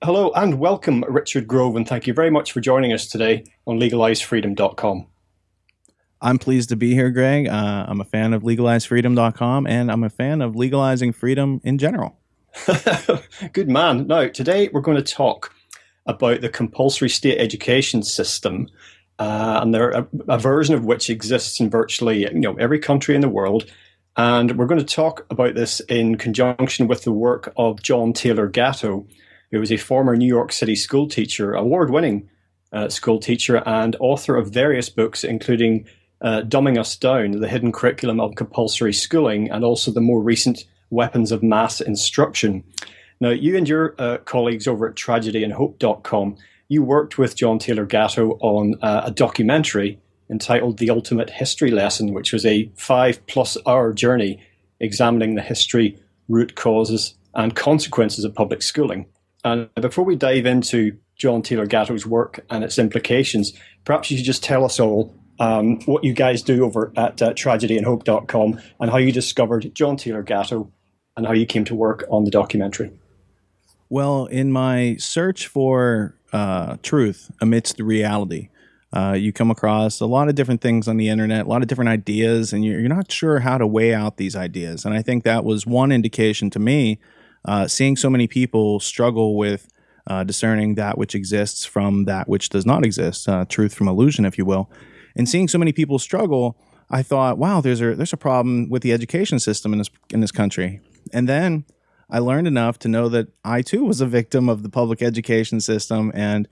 Hello and welcome, Richard Grove, and thank you very much for joining us today on legalizefreedom.com. I'm pleased to be here, Greg. I'm a fan of legalizefreedom.com, and I'm a fan of legalizing freedom in general. Good man. Now, today we're going to talk about the compulsory state education system, and a version of which exists in virtually every country in the world. And we're going to talk about this in conjunction with the work of John Taylor Gatto, who was a former New York City school teacher, award-winning school teacher, and author of various books, including Dumbing Us Down, The Hidden Curriculum of Compulsory Schooling, and also the more recent Weapons of Mass Instruction. Now, you and your colleagues over at tragedyandhope.com, you worked with John Taylor Gatto on a documentary entitled The Ultimate History Lesson, which was a 5+ hour journey examining the history, root causes, and consequences of public schooling. And before we dive into John Taylor Gatto's work and its implications, perhaps you should just tell us all what you guys do over at tragedyandhope.com and how you discovered John Taylor Gatto and how you came to work on the documentary. Well, in my search for truth amidst the reality, you come across a lot of different things on the internet, a lot of different ideas, and you're not sure how to weigh out these ideas. And I think that was one indication to me, seeing so many people struggle with discerning that which exists from that which does not exist, truth from illusion, if you will. And seeing so many people struggle, I thought, wow, there's a problem with the education system in this country. And then I learned enough to know that I too was a victim of the public education system, and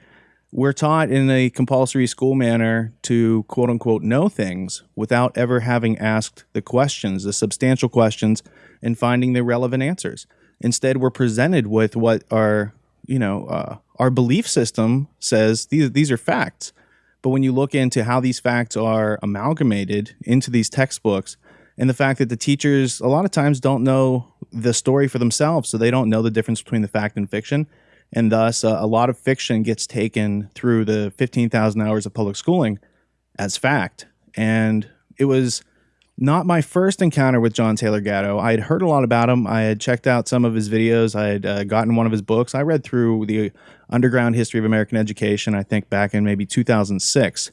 we're taught in a compulsory school manner to quote unquote know things without ever having asked the questions, the substantial questions, and finding the relevant answers. Instead, we're presented with what our belief system says. These are facts. But when you look into how these facts are amalgamated into these textbooks, and the fact that the teachers a lot of times don't know the story for themselves, so they don't know the difference between the fact and fiction, and thus a lot of fiction gets taken through the 15,000 hours of public schooling as fact. And it was not my first encounter with John Taylor Gatto. I had heard a lot about him. I had checked out some of his videos. I had gotten one of his books. I read through the Underground History of American Education, I think back in maybe 2006.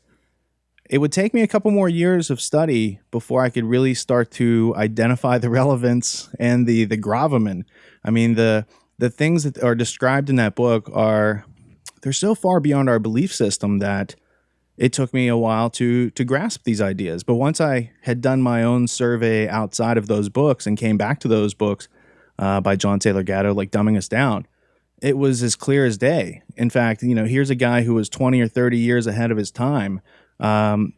It would take me a couple more years of study before I could really start to identify the relevance and the gravamen. I mean, the things that are described in that book they're so far beyond our belief system that it took me a while to grasp these ideas. But once I had done my own survey outside of those books and came back to those books by John Taylor Gatto, like Dumbing Us Down, it was as clear as day. In fact, here's a guy who was 20 or 30 years ahead of his time. And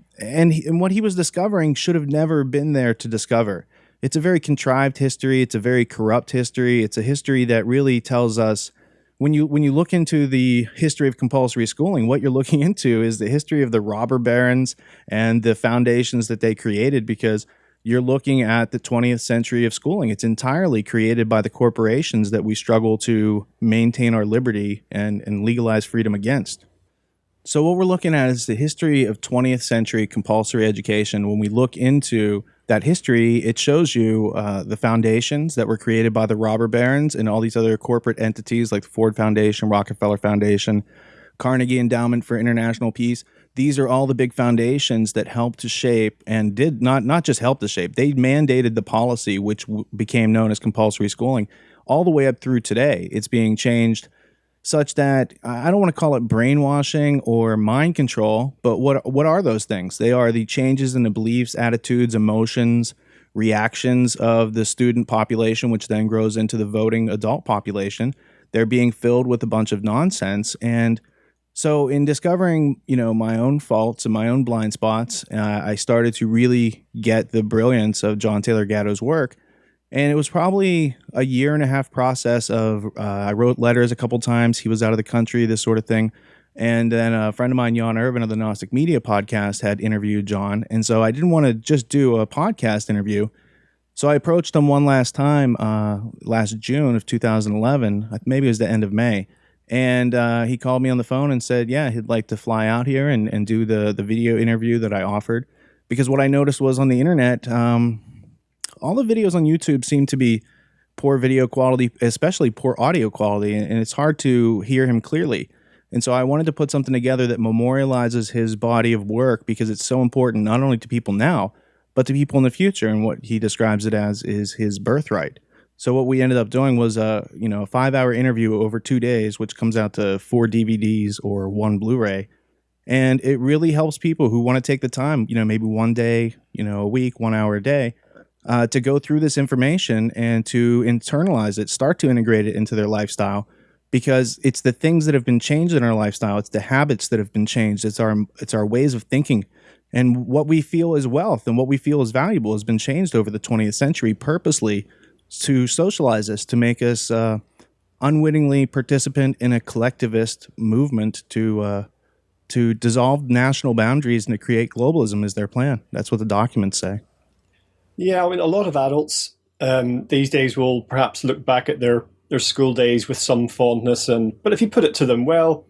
what he was discovering should have never been there to discover. It's a very contrived history. It's a very corrupt history. It's a history that really tells us, when you look into the history of compulsory schooling, what you're looking into is the history of the robber barons and the foundations that they created, because you're looking at the 20th century of schooling. It's entirely created by the corporations that we struggle to maintain our liberty and legalize freedom against. So what we're looking at is the history of 20th century compulsory education. When we look into that history, it shows you the foundations that were created by the robber barons and all these other corporate entities like the Ford Foundation, Rockefeller Foundation, Carnegie Endowment for International Peace. These are all the big foundations that helped to shape, and did not just help to shape, they mandated the policy which became known as compulsory schooling all the way up through today. It's being changed such that I don't want to call it brainwashing or mind control, but what are those things? They are the changes in the beliefs, attitudes, emotions, reactions of the student population, which then grows into the voting adult population. They're being filled with a bunch of nonsense. And so in discovering, my own faults and my own blind spots, I started to really get the brilliance of John Taylor Gatto's work. And it was probably a 1.5 year process of, I wrote letters a couple times. He was out of the country, this sort of thing. And then a friend of mine, Jan Irvin of the Gnostic Media podcast, had interviewed John. And so I didn't want to just do a podcast interview. So I approached him one last time, last June of 2011, maybe it was the end of May. And he called me on the phone and said, yeah, he'd like to fly out here and do the video interview that I offered. Because what I noticed was on the internet, all the videos on YouTube seem to be poor video quality, especially poor audio quality, and it's hard to hear him clearly. And so I wanted to put something together that memorializes his body of work because it's so important not only to people now, but to people in the future. And what he describes it as is his birthright. So what we ended up doing was a 5-hour interview over 2 days, which comes out to 4 DVDs or 1 Blu-ray. And it really helps people who want to take the time, maybe 1 day, a week, 1 hour a day, to go through this information and to internalize it, start to integrate it into their lifestyle, because it's the things that have been changed in our lifestyle. It's the habits that have been changed. It's our ways of thinking. And what we feel is wealth and what we feel is valuable has been changed over the 20th century purposely to socialize us, to make us unwittingly participant in a collectivist movement to dissolve national boundaries and to create globalism is their plan. That's what the documents say. Yeah, I mean, a lot of adults these days will perhaps look back at their school days with some fondness, but if you put it to them, well,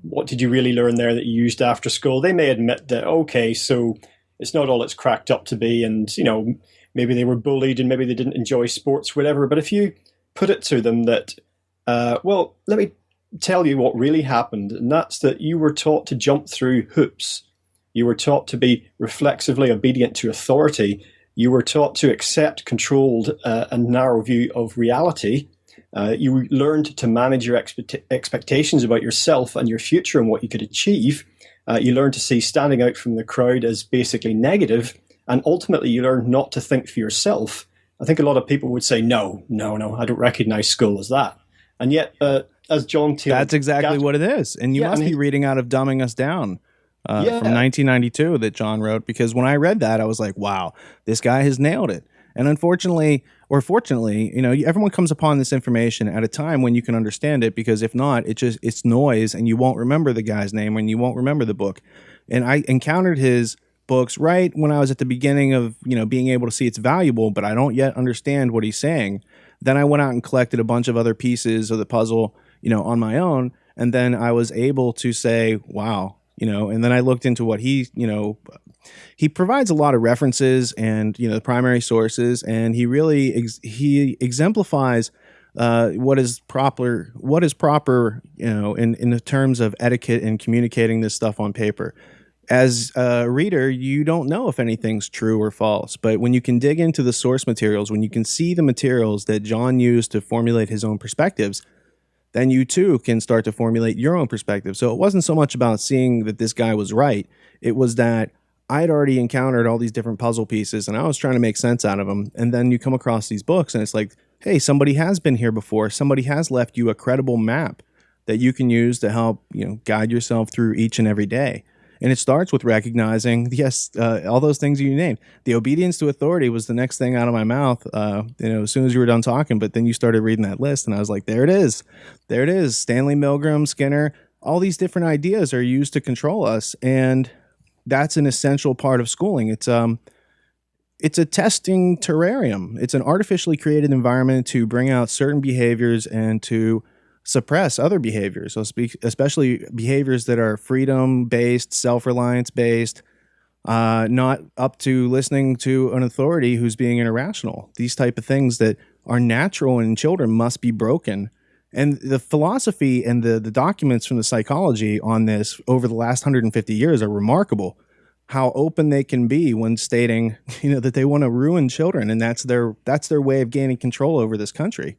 what did you really learn there that you used after school? They may admit that, okay, so it's not all it's cracked up to be, and maybe they were bullied and maybe they didn't enjoy sports, whatever. But if you put it to them that, well, let me tell you what really happened, and that's that you were taught to jump through hoops. You were taught to be reflexively obedient to authority. You were taught to accept controlled and narrow view of reality. You learned to manage your expectations about yourself and your future and what you could achieve. You learned to see standing out from the crowd as basically negative. And ultimately, you learned not to think for yourself. I think a lot of people would say, no, I don't recognize school as that. And yet, as John Taylor... That's exactly what it is. And you must be reading out of Dumbing Us Down from 1992 that John wrote, because when I read that, I was like, wow, this guy has nailed it. And unfortunately, or fortunately, everyone comes upon this information at a time when you can understand it, because if not, it's noise and you won't remember the guy's name and you won't remember the book. And I encountered his books right when I was at the beginning of, being able to see it's valuable, but I don't yet understand what he's saying. Then I went out and collected a bunch of other pieces of the puzzle, on my own. And then I was able to say, wow, and then I looked into what he provides a lot of references and, the primary sources, and he really, he exemplifies what is proper, in the terms of etiquette and communicating this stuff on paper. As a reader, you don't know if anything's true or false, but when you can dig into the source materials, when you can see the materials that John used to formulate his own perspectives, then you too can start to formulate your own perspective. So it wasn't so much about seeing that this guy was right. It was that I'd already encountered all these different puzzle pieces and I was trying to make sense out of them. And then you come across these books and it's like, hey, somebody has been here before. Somebody has left you a credible map that you can use to help, guide yourself through each and every day. And it starts with recognizing, yes, all those things you named. The obedience to authority was the next thing out of my mouth, as soon as you were done talking. But then you started reading that list, and I was like, there it is. There it is. Stanley Milgram, Skinner, all these different ideas are used to control us. And that's an essential part of schooling. It's a testing terrarium. It's an artificially created environment to bring out certain behaviors and to suppress other behaviors, so especially behaviors that are freedom-based, self-reliance-based, not up to listening to an authority who's being irrational. These type of things that are natural in children must be broken. And the philosophy and the documents from the psychology on this over the last 150 years are remarkable. How open they can be when stating, that they want to ruin children, and that's their way of gaining control over this country.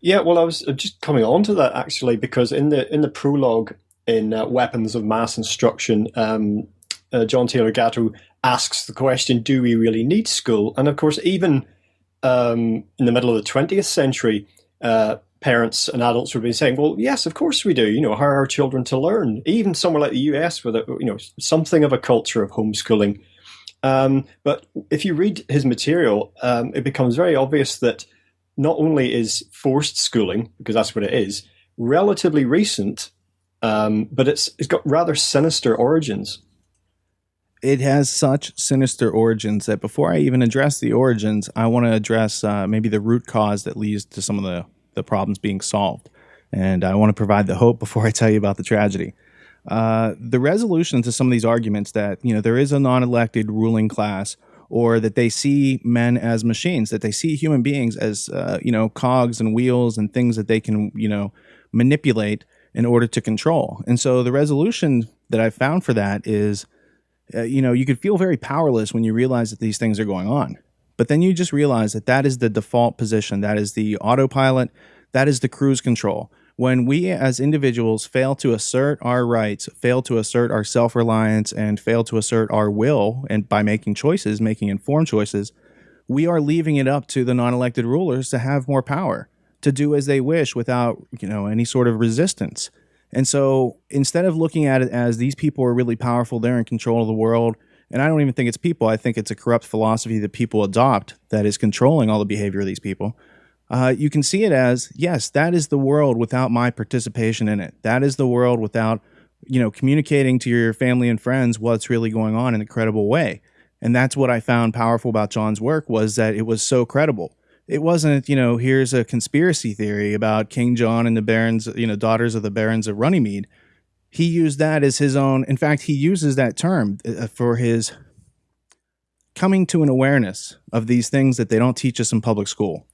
Yeah, well, I was just coming on to that actually, because in the prologue in Weapons of Mass Instruction, John Taylor Gatto asks the question, do we really need school? And of course, even in the middle of the 20th century, parents and adults would be saying, well, yes, of course we do. How are our children to learn? Even somewhere like the US with something of a culture of homeschooling. But if you read his material, it becomes very obvious that not only is forced schooling, because that's what it is, relatively recent, but it's got rather sinister origins. It has such sinister origins that before I even address the origins, I want to address maybe the root cause that leads to some of the problems being solved. And I want to provide the hope before I tell you about the tragedy. The resolution to some of these arguments that, there is a non-elected ruling class, or that they see men as machines, that they see human beings as, cogs and wheels and things that they can, manipulate in order to control. And so the resolution that I found for that is, you could feel very powerless when you realize that these things are going on. But then you just realize that that is the default position. That is the autopilot. That is the cruise control. When we as individuals fail to assert our rights, fail to assert our self-reliance, and fail to assert our will, and by making choices, making informed choices, we are leaving it up to the non-elected rulers to have more power, to do as they wish without, any sort of resistance. And so instead of looking at it as these people are really powerful, they're in control of the world, and I don't even think it's people, I think it's a corrupt philosophy that people adopt that is controlling all the behavior of these people. You can see it as, yes, that is the world without my participation in it. That is the world without, communicating to your family and friends what's really going on in a credible way. And that's what I found powerful about John's work, was that it was so credible. It wasn't, here's a conspiracy theory about King John and the barons, daughters of the barons of Runnymede. He used that as his own. In fact, he uses that term for his coming to an awareness of these things that they don't teach us in public school.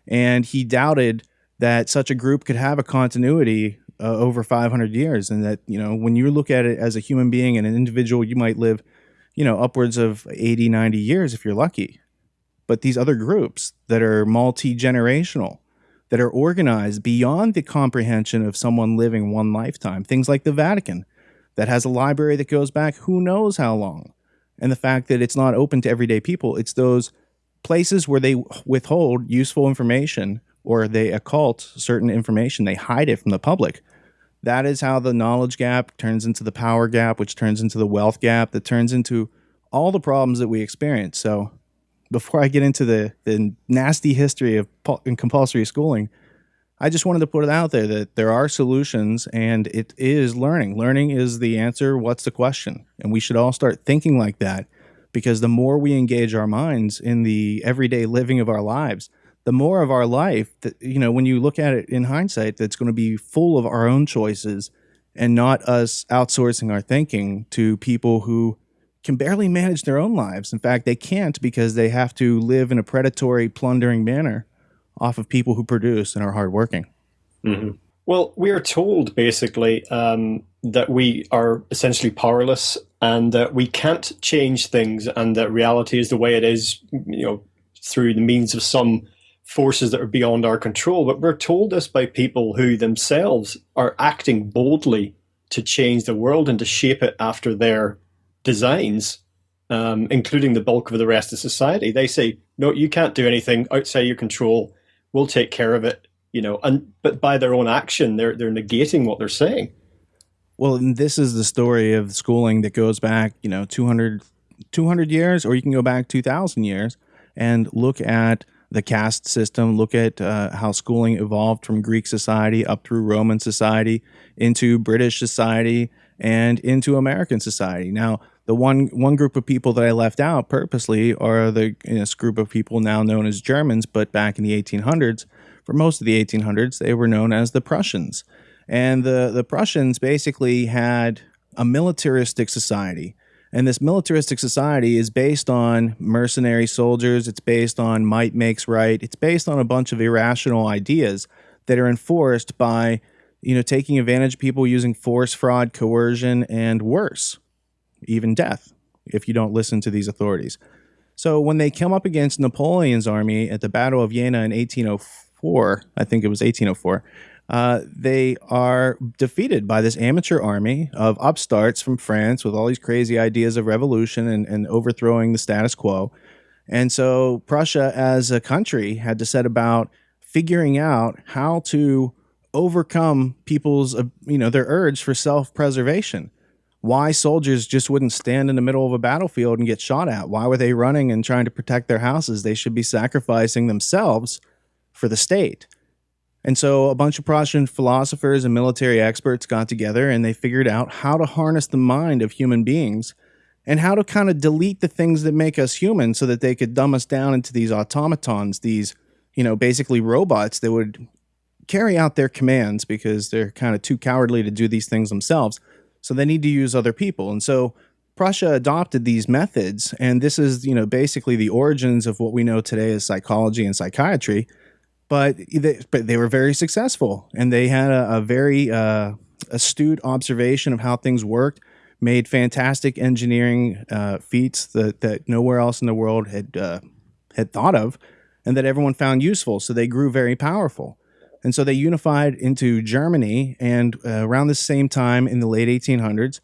And he doubted that such a group could have a continuity over 500 years. And that, when you look at it as a human being and an individual, you might live, upwards of 80, 90 years if you're lucky. But these other groups that are multi-generational, that are organized beyond the comprehension of someone living one lifetime, things like the Vatican, that has a library that goes back who knows how long. And the fact that it's not open to everyday people, it's those places where they withhold useful information, or they occult certain information, they hide it from the public. That is how the knowledge gap turns into the power gap, which turns into the wealth gap, that turns into all the problems that we experience. So before I get into the nasty history of compulsory schooling, I just wanted to put it out there that there are solutions, and it is learning. Learning is the answer. What's the question? And we should all start thinking like that, because the more we engage our minds in the everyday living of our lives, the more of our life that, when you look at it in hindsight, that's going to be full of our own choices and not us outsourcing our thinking to people who can barely manage their own lives. In fact, they can't, because they have to live in a predatory, plundering manner off of people who produce and are hardworking. Mm-hmm. Well, we are told basically that we are essentially powerless, and that we can't change things, and that reality is the way it is, through the means of some forces that are beyond our control. But we're told this by people who themselves are acting boldly to change the world and to shape it after their designs, including the bulk of the rest of society. They say, no, you can't do anything outside your control. We'll take care of it. But by their own action, they're negating what they're saying. Well, and this is the story of schooling that goes back, 200 years, or you can go back 2,000 years and look at the caste system, look at how schooling evolved from Greek society up through Roman society into British society and into American society. Now, the one group of people that I left out purposely are this group of people now known as Germans, but back in the 1800s, for most of the 1800s, they were known as the Prussians. And the Prussians basically had a militaristic society. And this militaristic society is based on mercenary soldiers. It's based on might makes right. It's based on a bunch of irrational ideas that are enforced by, taking advantage of people using force, fraud, coercion, and worse, even death, if you don't listen to these authorities. So when they come up against Napoleon's army at the Battle of Jena in 1804, I think it was 1804, they are defeated by this amateur army of upstarts from France with all these crazy ideas of revolution and overthrowing the status quo. And so Prussia as a country had to set about figuring out how to overcome people's, their urge for self-preservation. Why soldiers just wouldn't stand in the middle of a battlefield and get shot at? Why were they running and trying to protect their houses? They should be sacrificing themselves for the state. And so a bunch of Prussian philosophers and military experts got together, and they figured out how to harness the mind of human beings and how to kind of delete the things that make us human so that they could dumb us down into these automatons, these, basically robots that would carry out their commands because they're kind of too cowardly to do these things themselves. So they need to use other people. And so Prussia adopted these methods, and this is, basically the origins of what we know today as psychology and psychiatry. But they were very successful, and they had a very astute observation of how things worked, made fantastic engineering feats that nowhere else in the world had thought of, and that everyone found useful. So they grew very powerful. And so they unified into Germany, and around the same time in the late 1800s,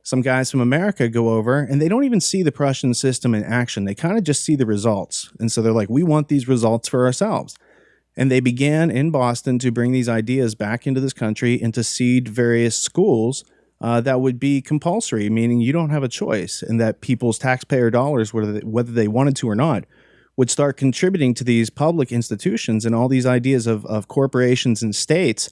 some guys from America go over, and they don't even see the Prussian system in action. They kind of just see the results. And so they're like, we want these results for ourselves. And they began in Boston to bring these ideas back into this country and to seed various schools that would be compulsory, meaning you don't have a choice, and that people's taxpayer dollars, whether they wanted to or not, would start contributing to these public institutions. And all these ideas of corporations and states,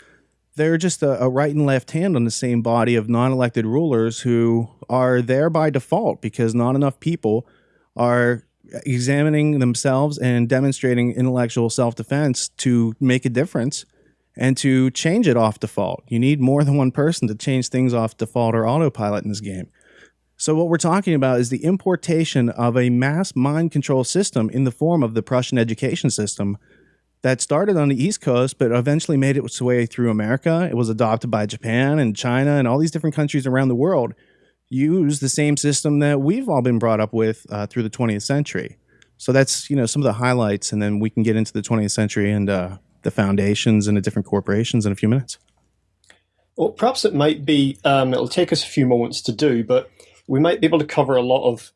they're just a right and left hand on the same body of non-elected rulers who are there by default because not enough people are examining themselves and demonstrating intellectual self-defense to make a difference and to change it off default. You need more than one person to change things off default or autopilot in this game. So what we're talking about is the importation of a mass mind control system in the form of the Prussian education system that started on the East Coast, but eventually made its way through America. It was adopted by Japan and China and all these different countries around the world use the same system that we've all been brought up with through the 20th century. So that's, some of the highlights, and then we can get into the 20th century and the foundations and the different corporations in a few minutes. Well, perhaps it might be, it'll take us a few moments to do, but we might be able to cover a lot of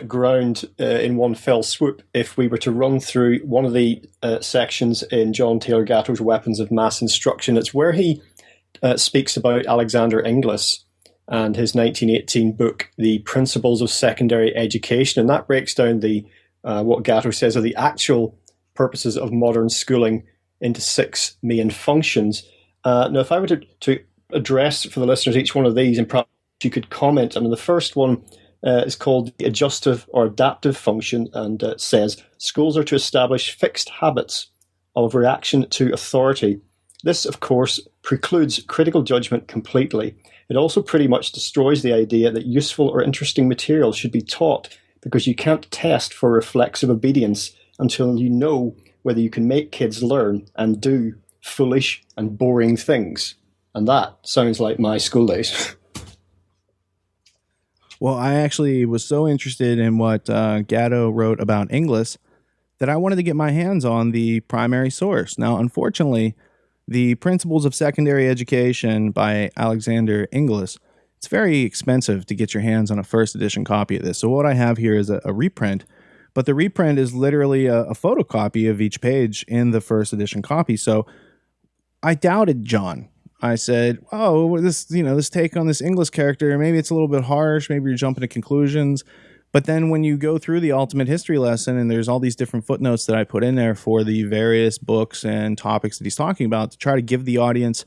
ground in one fell swoop if we were to run through one of the sections in John Taylor Gatto's Weapons of Mass Instruction. It's where he speaks about Alexander Inglis and his 1918 book, The Principles of Secondary Education, and that breaks down the what Gatto says are the actual purposes of modern schooling into 6 main functions. Now, if I were to address for the listeners each one of these, and perhaps you could comment. I mean, the first one is called the adjustive or adaptive function, and says schools are to establish fixed habits of reaction to authority. This, of course, precludes critical judgment completely. It also pretty much destroys the idea that useful or interesting material should be taught, because you can't test for reflexive obedience until you know whether you can make kids learn and do foolish and boring things. And that sounds like my school days. Well, I actually was so interested in what Gatto wrote about Inglis that I wanted to get my hands on the primary source. Now, unfortunately, the Principles of Secondary Education by Alexander Inglis, it's very expensive to get your hands on a first edition copy of this. So what I have here is a reprint, but the reprint is literally a photocopy of each page in the first edition copy. So I doubted John. I said, oh, this take on this Inglis character, maybe it's a little bit harsh, maybe you're jumping to conclusions. But then when you go through the ultimate history lesson, and there's all these different footnotes that I put in there for the various books and topics that he's talking about to try to give the audience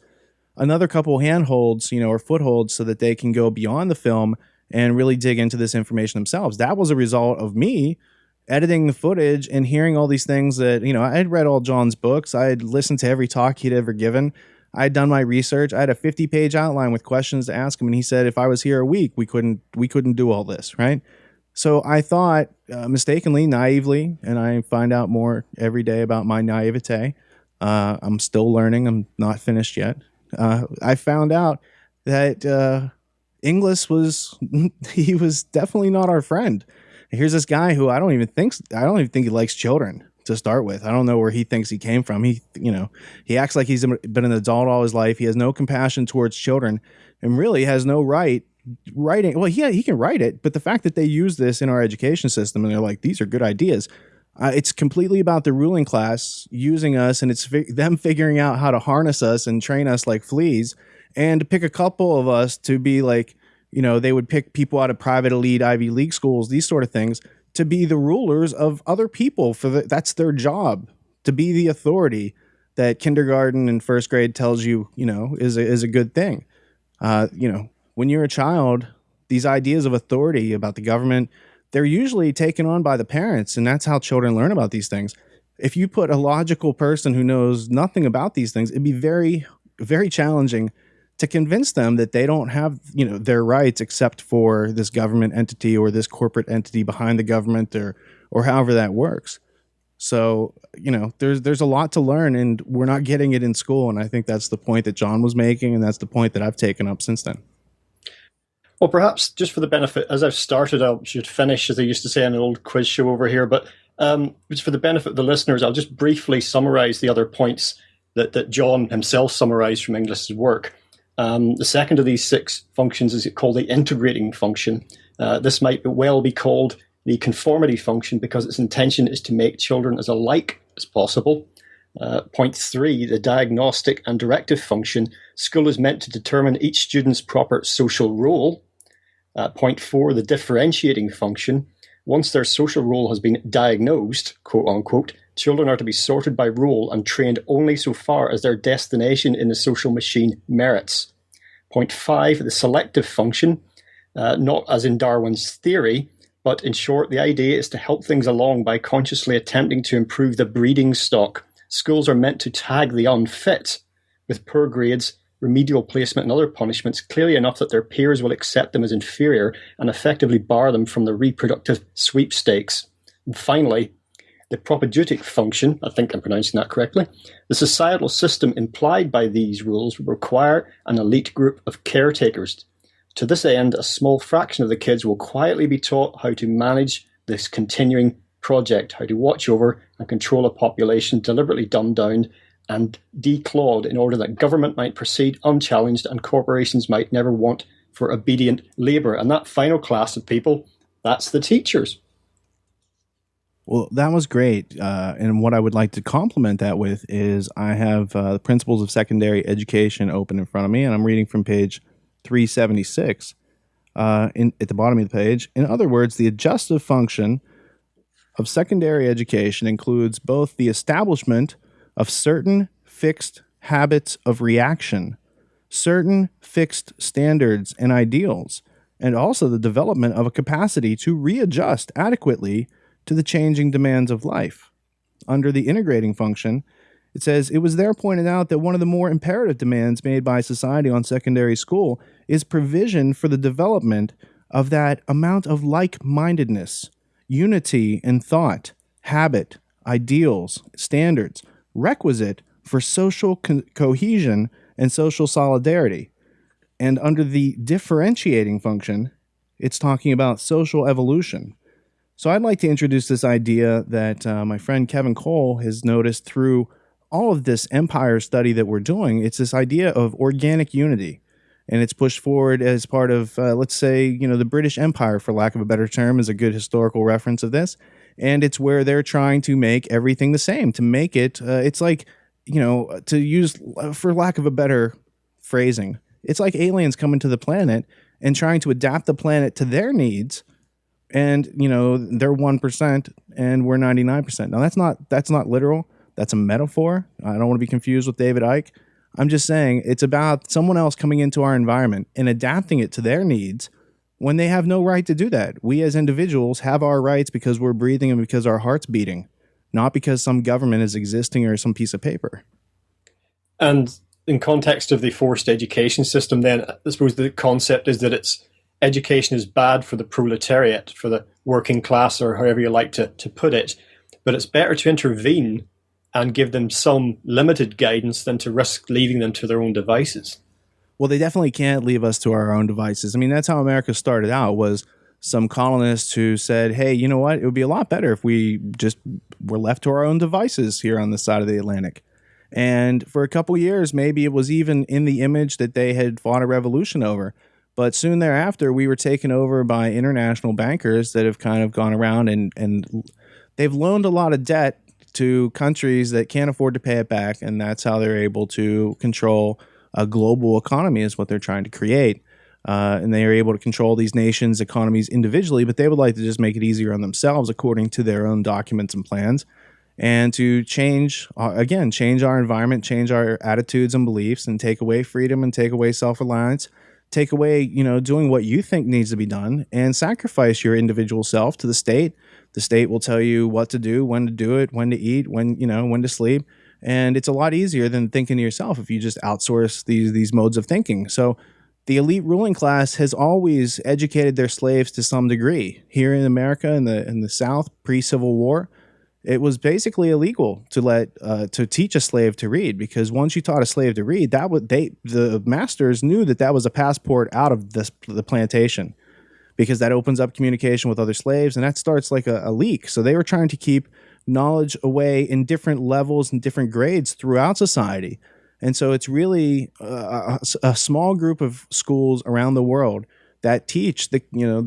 another couple handholds, or footholds, so that they can go beyond the film and really dig into this information themselves. That was a result of me editing the footage and hearing all these things that, I had read all John's books. I had listened to every talk he'd ever given. I had done my research. I had a 50-page outline with questions to ask him, and he said if I was here a week, we couldn't do all this, right? So I thought, mistakenly, naively, and I find out more every day about my naivete. I'm still learning. I'm not finished yet. I found out that Inglis he was definitely not our friend. Here's this guy who I don't even think he likes children to start with. I don't know where he thinks he came from. He acts like he's been an adult all his life. He has no compassion towards children, and really has no right writing. Well, he can write it, but the fact that they use this in our education system and they're like, these are good ideas. It's completely about the ruling class using us, and it's them figuring out how to harness us and train us like fleas, and to pick a couple of us to be like, they would pick people out of private elite Ivy League schools, these sort of things, to be the rulers of other people. That's their job, to be the authority that kindergarten and first grade tells you, is a good thing. When you're a child, these ideas of authority about the government, they're usually taken on by the parents, and that's how children learn about these things. If you put a logical person who knows nothing about these things, it'd be very, very challenging to convince them that they don't have, their rights except for this government entity or this corporate entity behind the government, or however that works. So, there's a lot to learn, and we're not getting it in school. And I think that's the point that John was making, and that's the point that I've taken up since then. Well, perhaps just for the benefit, as I've started, I should finish, as I used to say on an old quiz show over here. But just for the benefit of the listeners, I'll just briefly summarize the other points that John himself summarized from Inglis's work. The second of these 6 functions is called the integrating function. This might well be called the conformity function because its intention is to make children as alike as possible. Point 3, the diagnostic and directive function. School is meant to determine each student's proper social role. Point 4, the differentiating function. Once their social role has been diagnosed, quote unquote, children are to be sorted by role and trained only so far as their destination in the social machine merits. Point 5, the selective function. Not as in Darwin's theory, but in short, the idea is to help things along by consciously attempting to improve the breeding stock. Schools are meant to tag the unfit with poor grades, remedial placement, and other punishments clearly enough that their peers will accept them as inferior and effectively bar them from the reproductive sweepstakes. And finally, the propedeutic function, I think I'm pronouncing that correctly, the societal system implied by these rules will require an elite group of caretakers. To this end, a small fraction of the kids will quietly be taught how to manage this continuing project, how to watch over and control a population deliberately dumbed down and declawed in order that government might proceed unchallenged and corporations might never want for obedient labour. And that final class of people, that's the teachers. Well, that was great. And what I would like to complement that with is I have the Principles of Secondary Education open in front of me, and I'm reading from page 376 at the bottom of the page. In other words, the adjustive function of secondary education includes both the establishment of certain fixed habits of reaction, certain fixed standards and ideals, and also the development of a capacity to readjust adequately to the changing demands of life. Under the integrating function, it says, it was there pointed out that one of the more imperative demands made by society on secondary school is provision for the development of that amount of like-mindedness, unity in thought, habit, ideals, standards, requisite for social cohesion and social solidarity. And under the differentiating function, it's talking about social evolution. So I'd like to introduce this idea that my friend Kevin Cole has noticed through all of this empire study that we're doing. It's this idea of organic unity. And it's pushed forward as part of, let's say, the British Empire, for lack of a better term, is a good historical reference of this. And it's where they're trying to make everything the same, to make it, it's like, to use, for lack of a better phrasing, it's like aliens coming to the planet and trying to adapt the planet to their needs. And, they're 1% and we're 99%. Now, that's not literal. That's a metaphor. I don't want to be confused with David Icke. I'm just saying it's about someone else coming into our environment and adapting it to their needs when they have no right to do that. We as individuals have our rights because we're breathing and because our heart's beating, not because some government is existing or some piece of paper. And in context of the forced education system, then I suppose the concept is that education is bad for the proletariat, for the working class, or however you like to put it, but it's better to intervene and give them some limited guidance than to risk leaving them to their own devices. Well, they definitely can't leave us to our own devices. I mean, that's how America started out, was some colonists who said, hey, you know what? It would be a lot better if we just were left to our own devices here on this side of the Atlantic. And for a couple years, maybe it was even in the image that they had fought a revolution over. But soon thereafter, we were taken over by international bankers that have kind of gone around and they've loaned a lot of debt to countries that can't afford to pay it back, and that's how they're able to control a global economy is what they're trying to create. And they are able to control these nations' economies individually, but they would like to just make it easier on themselves according to their own documents and plans, and to change our environment, change our attitudes and beliefs, and take away freedom and take away self-reliance, take away, doing what you think needs to be done, and sacrifice your individual self to the state. The state will tell you what to do, when to do it, when to eat, when to sleep. And it's a lot easier than thinking to yourself if you just outsource these modes of thinking. So the elite ruling class has always educated their slaves to some degree. Here in America, in the South, pre-Civil War, it was basically illegal to teach a slave to read, because once you taught a slave to read, the masters knew that was a passport out of the plantation, because that opens up communication with other slaves, and that starts like a leak. So they were trying to keep knowledge away in different levels and different grades throughout society. And so it's really a small group of schools around the world that teach the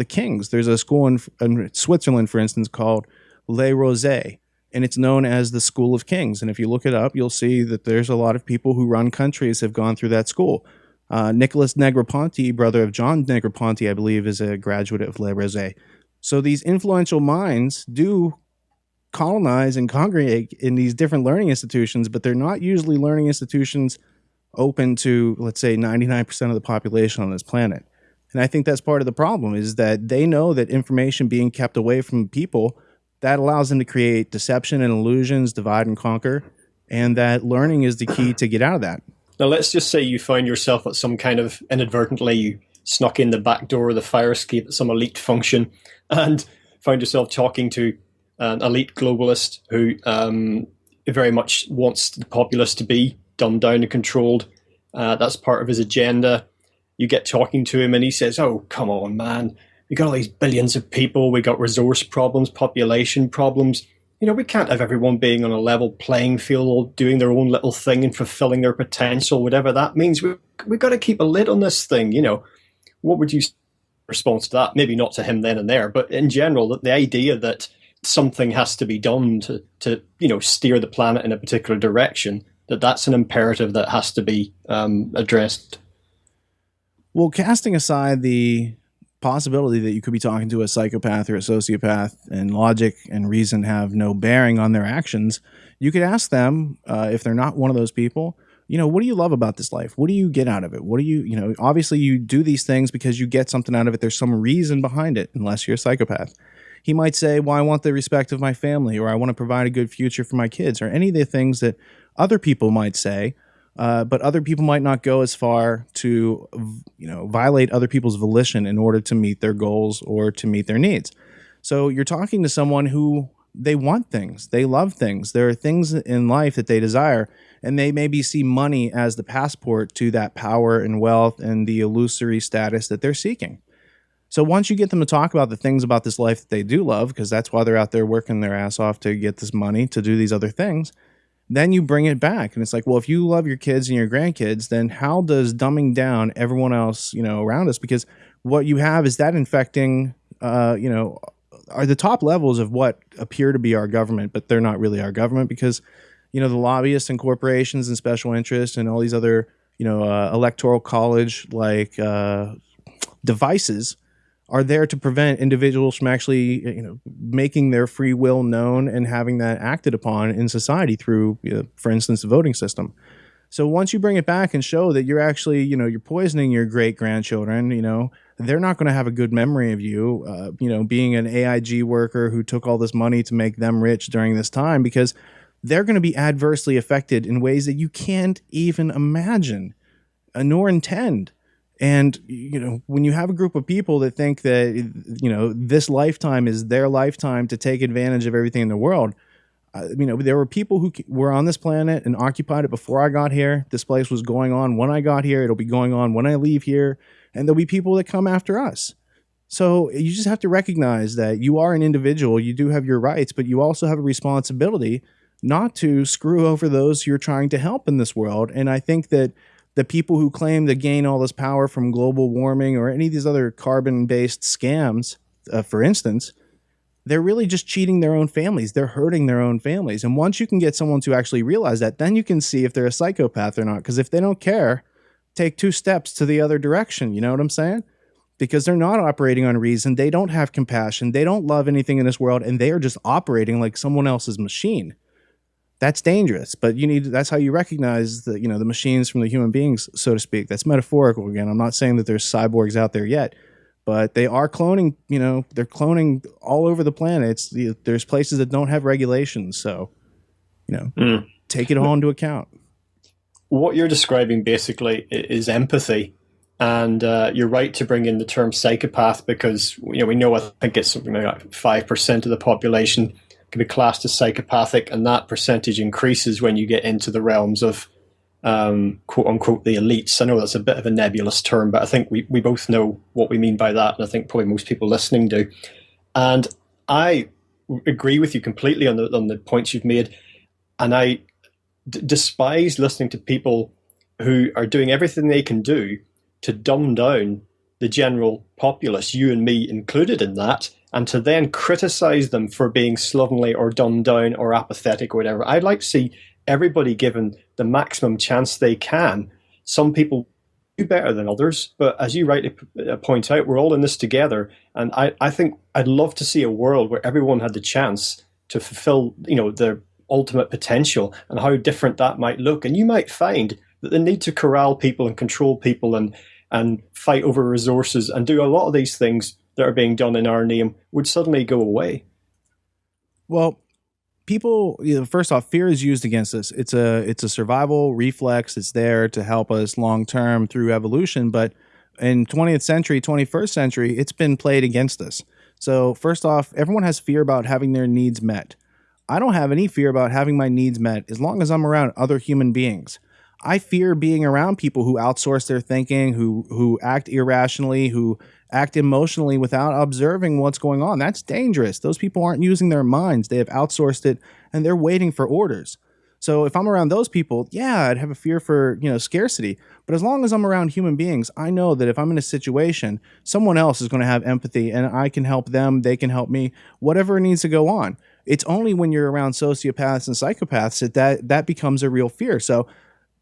kings. There's a school in Switzerland, for instance, called Les Rosés, and it's known as the School of Kings. And if you look it up, you'll see that there's a lot of people who run countries have gone through that school. Nicholas Negroponte, brother of John Negroponte, I believe, is a graduate of Les Rosés. So these influential minds do colonize and congregate in these different learning institutions, but they're not usually learning institutions open to, let's say, 99% of the population on this planet. And I think that's part of the problem, is that they know that information being kept away from people, that allows them to create deception and illusions, divide and conquer, and that learning is the key to get out of that. Now, let's just say you found yourself at some kind of, inadvertently, you snuck in the back door of the fire escape at some elite function and found yourself talking to an elite globalist who very much wants the populace to be dumbed down and controlled. That's part of his agenda. You get talking to him and he says, "Oh, come on, man. We got all these billions of people. We got resource problems, population problems. We can't have everyone being on a level playing field, all doing their own little thing and fulfilling their potential, whatever that means. We've got to keep a lid on this thing." What would you respond to that? Maybe not to him then and there, but in general, the idea that something has to be done to steer the planet in a particular direction, that's an imperative that has to be addressed. Well, casting aside the possibility that you could be talking to a psychopath or a sociopath, and logic and reason have no bearing on their actions, you could ask them, if they're not one of those people, what do you love about this life? What do you get out of it? What do you, obviously you do these things because you get something out of it. There's some reason behind it, unless you're a psychopath. He might say, well, I want the respect of my family, or I want to provide a good future for my kids, or any of the things that other people might say. But other people might not go as far to, violate other people's volition in order to meet their goals or to meet their needs. So you're talking to someone who, they want things, they love things. There are things in life that they desire, and they maybe see money as the passport to that power and wealth and the illusory status that they're seeking. So once you get them to talk about the things about this life that they do love, because that's why they're out there working their ass off to get this money to do these other things, then you bring it back. And it's like, well, if you love your kids and your grandkids, then how does dumbing down everyone else, around us? Because what you have is that infecting, are the top levels of what appear to be our government, but they're not really our government, because, the lobbyists and corporations and special interests and all these other, electoral college devices are there to prevent individuals from actually, making their free will known and having that acted upon in society through, for instance, the voting system. So once you bring it back and show that you're actually, you're poisoning your great grandchildren, they're not going to have a good memory of you, being an AIG worker who took all this money to make them rich during this time, because they're going to be adversely affected in ways that you can't even imagine nor intend. And, when you have a group of people that think that, this lifetime is their lifetime to take advantage of everything in the world, there were people who were on this planet and occupied it before I got here. This place was going on when I got here. It'll be going on when I leave here. And there'll be people that come after us. So you just have to recognize that you are an individual. You do have your rights, but you also have a responsibility not to screw over those you're trying to help in this world. And I think that the people who claim to gain all this power from global warming or any of these other carbon-based scams, for instance, they're really just cheating their own families. They're hurting their own families. And once you can get someone to actually realize that, then you can see if they're a psychopath or not. Because if they don't care, take 2 steps to the other direction. You know what I'm saying? Because they're not operating on reason. They don't have compassion. They don't love anything in this world. And they are just operating like someone else's machine. That's dangerous, but that's how you recognize the machines from the human beings, so to speak. That's metaphorical again. I'm not saying that there's cyborgs out there yet, but they are cloning, they're cloning all over the planet. There's places that don't have regulations. So, take it all into account. What you're describing basically is empathy. And you're right to bring in the term psychopath because we know I think it's something like 5% of the population can be classed as psychopathic, and that percentage increases when you get into the realms of quote unquote the elites. I know that's a bit of a nebulous term, but I think we both know what we mean by that, and I think probably most people listening do. And I agree with you completely on the points you've made, and I despise listening to people who are doing everything they can do to dumb down the general populace, you and me included in that, and to then criticize them for being slovenly or dumbed down or apathetic or whatever. I'd like to see everybody given the maximum chance they can. Some people do better than others, but as you rightly point out, we're all in this together. And I think I'd love to see a world where everyone had the chance to fulfill, their ultimate potential, and how different that might look. And you might find that the need to corral people and control people and fight over resources and do a lot of these things that are being done in our name would suddenly go away. Well, people, first off, fear is used against us. It's a survival reflex. It's there to help us long term through evolution. But in 20th century, 21st century, it's been played against us. So first off, everyone has fear about having their needs met. I don't have any fear about having my needs met as long as I'm around other human beings. I fear being around people who outsource their thinking, who act irrationally, who act emotionally without observing what's going on. That's dangerous. Those people aren't using their minds. They have outsourced it, and they're waiting for orders. So if I'm around those people, yeah, I'd have a fear for, scarcity. But as long as I'm around human beings, I know that if I'm in a situation, someone else is going to have empathy, and I can help them, they can help me, whatever needs to go on. It's only when you're around sociopaths and psychopaths that becomes a real fear. So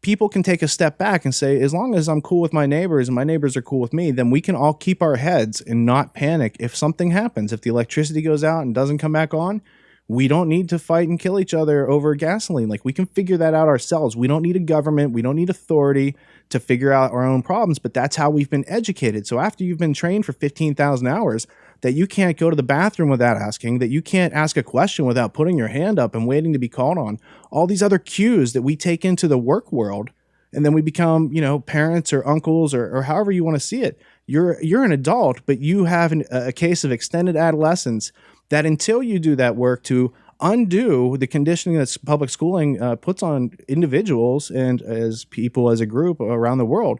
people can take a step back and say, as long as I'm cool with my neighbors and my neighbors are cool with me, then we can all keep our heads and not panic if something happens. If the electricity goes out and doesn't come back on, we don't need to fight and kill each other over gasoline. Like, we can figure that out ourselves. We don't need a government. We don't need authority to figure out our own problems, but that's how we've been educated. So after you've been trained for 15,000 hours, that you can't go to the bathroom without asking, that you can't ask a question without putting your hand up and waiting to be called on, all these other cues that we take into the work world, and then we become, parents or uncles or however you want to see it. You're an adult, but you have a case of extended adolescence that until you do that work to undo the conditioning that public schooling puts on individuals and as people as a group around the world,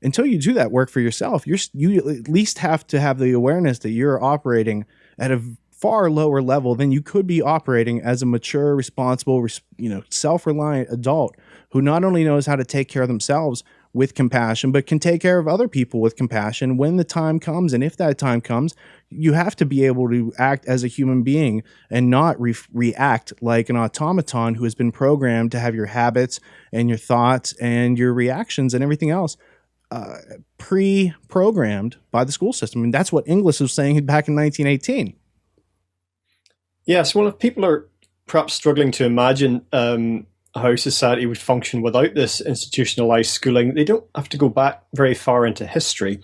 until you do that work for yourself, you at least have to have the awareness that you're operating at a far lower level than you could be operating as a mature, responsible, self-reliant adult who not only knows how to take care of themselves with compassion, but can take care of other people with compassion when the time comes. And if that time comes, you have to be able to act as a human being and not react like an automaton who has been programmed to have your habits and your thoughts and your reactions and everything else pre-programmed by the school system. And that's what Inglis was saying back in 1918. Yes, well, if people are perhaps struggling to imagine how society would function without this institutionalized schooling, they don't have to go back very far into history.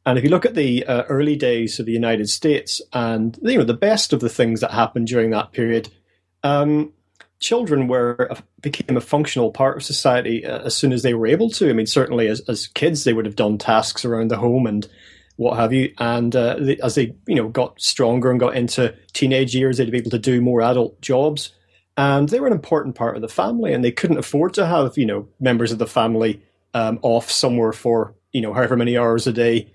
And if you look at the early days of the United States and the best of the things that happened during that period, children became a functional part of society as soon as they were able to. I mean, certainly as kids, they would have done tasks around the home and what have you. And as they got stronger and got into teenage years, they'd be able to do more adult jobs. And they were an important part of the family, and they couldn't afford to have members of the family off somewhere for however many hours a day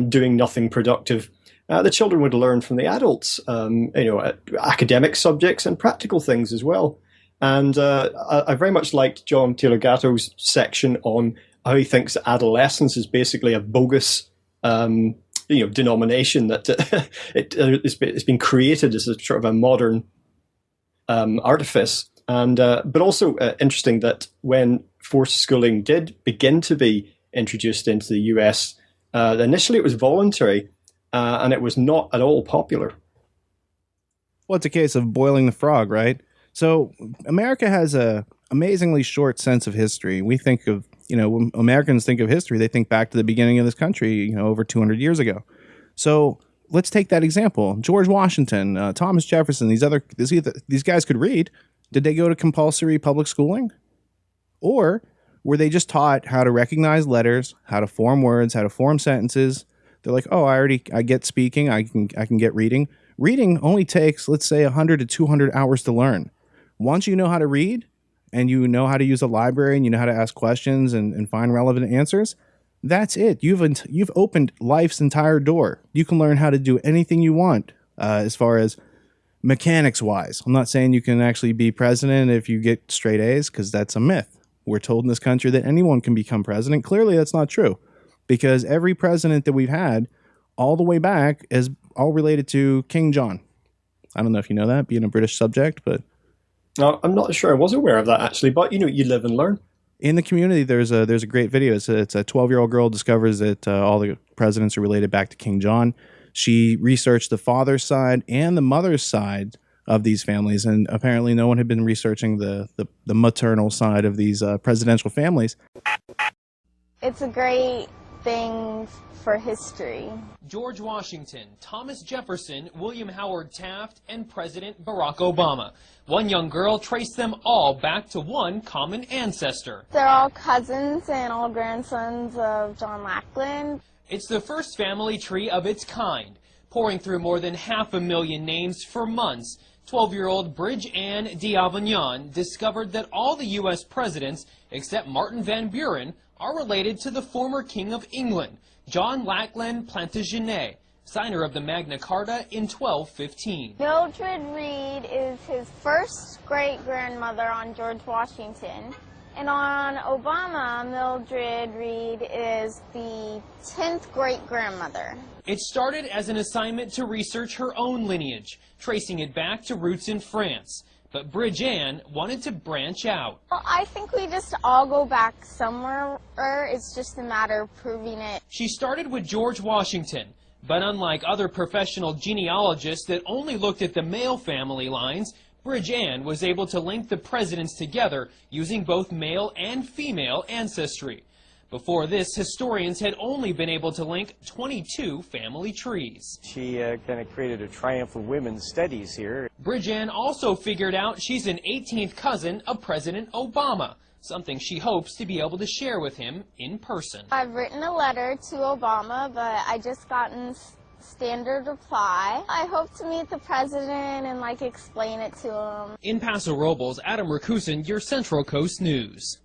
doing nothing productive. The children would learn from the adults, academic subjects and practical things as well. And I very much liked John Taylor Gatto's section on how he thinks that adolescence is basically a bogus, denomination that it's been created as a sort of a modern artifice. And but also interesting that when forced schooling did begin to be introduced into the US, initially it was voluntary. And it was not at all popular. Well, it's a case of boiling the frog, right? So America has a amazingly short sense of history. We think of, when Americans think of history, they think back to the beginning of this country, over 200 years ago. So let's take that example. George Washington, Thomas Jefferson, these guys could read. Did they go to compulsory public schooling? Or were they just taught how to recognize letters, how to form words, how to form sentences? They're like, oh, I get speaking, I can get reading. Reading only takes, let's say, 100 to 200 hours to learn. Once you know how to read and you know how to use a library and you know how to ask questions and find relevant answers, that's it. You've opened life's entire door. You can learn how to do anything you want as far as mechanics wise. I'm not saying you can actually be president if you get straight A's, because that's a myth. We're told in this country that anyone can become president. Clearly, that's not true, because every president that we've had all the way back is all related to King John. I don't know if you know that, being a British subject, but No, I'm not sure. I was aware of that actually, but you live and learn. in the community, there's a great video. It's a 12-year-old girl discovers that all the presidents are related back to King John. She researched the father's side and the mother's side of these families, and apparently no one had been researching the maternal side of these presidential families. It's a great thing for history. George Washington, Thomas Jefferson, William Howard Taft, and President Barack Obama. One young girl traced them all back to one common ancestor. They're all cousins and all grandsons of John Lackland. It's the first family tree of its kind, pouring through more than 500,000 names for months. 12-year-old Bridge Ann d'Avignon discovered that all the U.S. presidents, except Martin Van Buren, are related to the former King of England, John Lackland Plantagenet, signer of the Magna Carta in 1215. Mildred Reed is his first great-grandmother on George Washington. And on Obama, Mildred Reed is the 10th great-grandmother. It started as an assignment to research her own lineage, tracing it back to roots in France. But Bridge Ann wanted to branch out. Well, I think we just all go back somewhere. It's just a matter of proving it. She started with George Washington, but unlike other professional genealogists that only looked at the male family lines, Bridge Ann was able to link the presidents together using both male and female ancestry. Before this, historians had only been able to link 22 family trees. She kind of created a triumph of women's studies here. Bridge Ann also figured out she's an 18th cousin of President Obama, something she hopes to be able to share with him in person. I've written a letter to Obama, but I just gotten standard reply. I hope to meet the president and explain it to him. In Paso Robles, Adam Rakusin, your Central Coast News.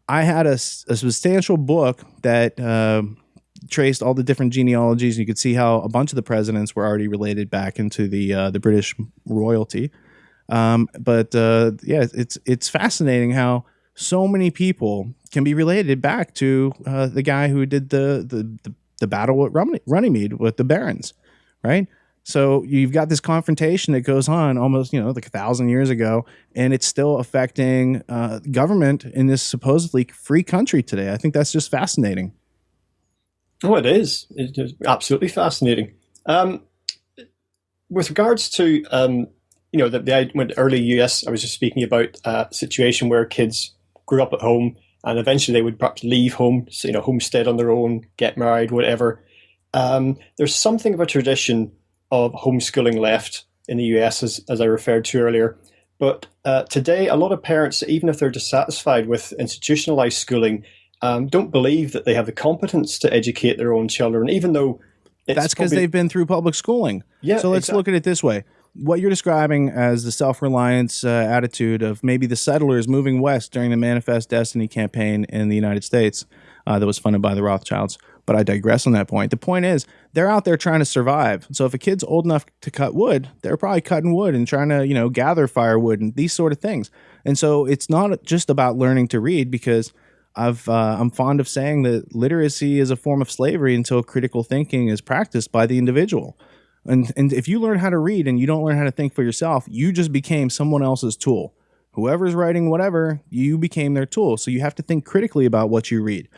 I had a substantial book that traced all the different genealogies. You could see how a bunch of the presidents were already related back into the British royalty. Yeah, it's fascinating how so many people can be related back to the guy who did the battle at Runnymede with the barons, right? So you've got this confrontation that goes on almost, 1,000 years ago, and it's still affecting government in this supposedly free country today. I think that's just fascinating. Oh, it is. It's just absolutely fascinating. With regards to, the early US, I was just speaking about a situation where kids grew up at home and eventually they would perhaps leave home, homestead on their own, get married, whatever. There's something of a tradition of homeschooling left in the US, as I referred to earlier. But today, a lot of parents, even if they're dissatisfied with institutionalized schooling, don't believe that they have the competence to educate their own children, even though that's because they've been through public schooling. Yeah, so let's look at it this way. What you're describing as the self-reliance attitude of maybe the settlers moving west during the Manifest Destiny campaign in the United States that was funded by the Rothschilds. But I digress on that point. The point is, they're out there trying to survive. So if a kid's old enough to cut wood, they're probably cutting wood and trying to, gather firewood and these sort of things. And so it's not just about learning to read, because I'm fond of saying that literacy is a form of slavery until critical thinking is practiced by the individual. And if you learn how to read and you don't learn how to think for yourself, you just became someone else's tool. Whoever's writing whatever, you became their tool. So you have to think critically about what you read.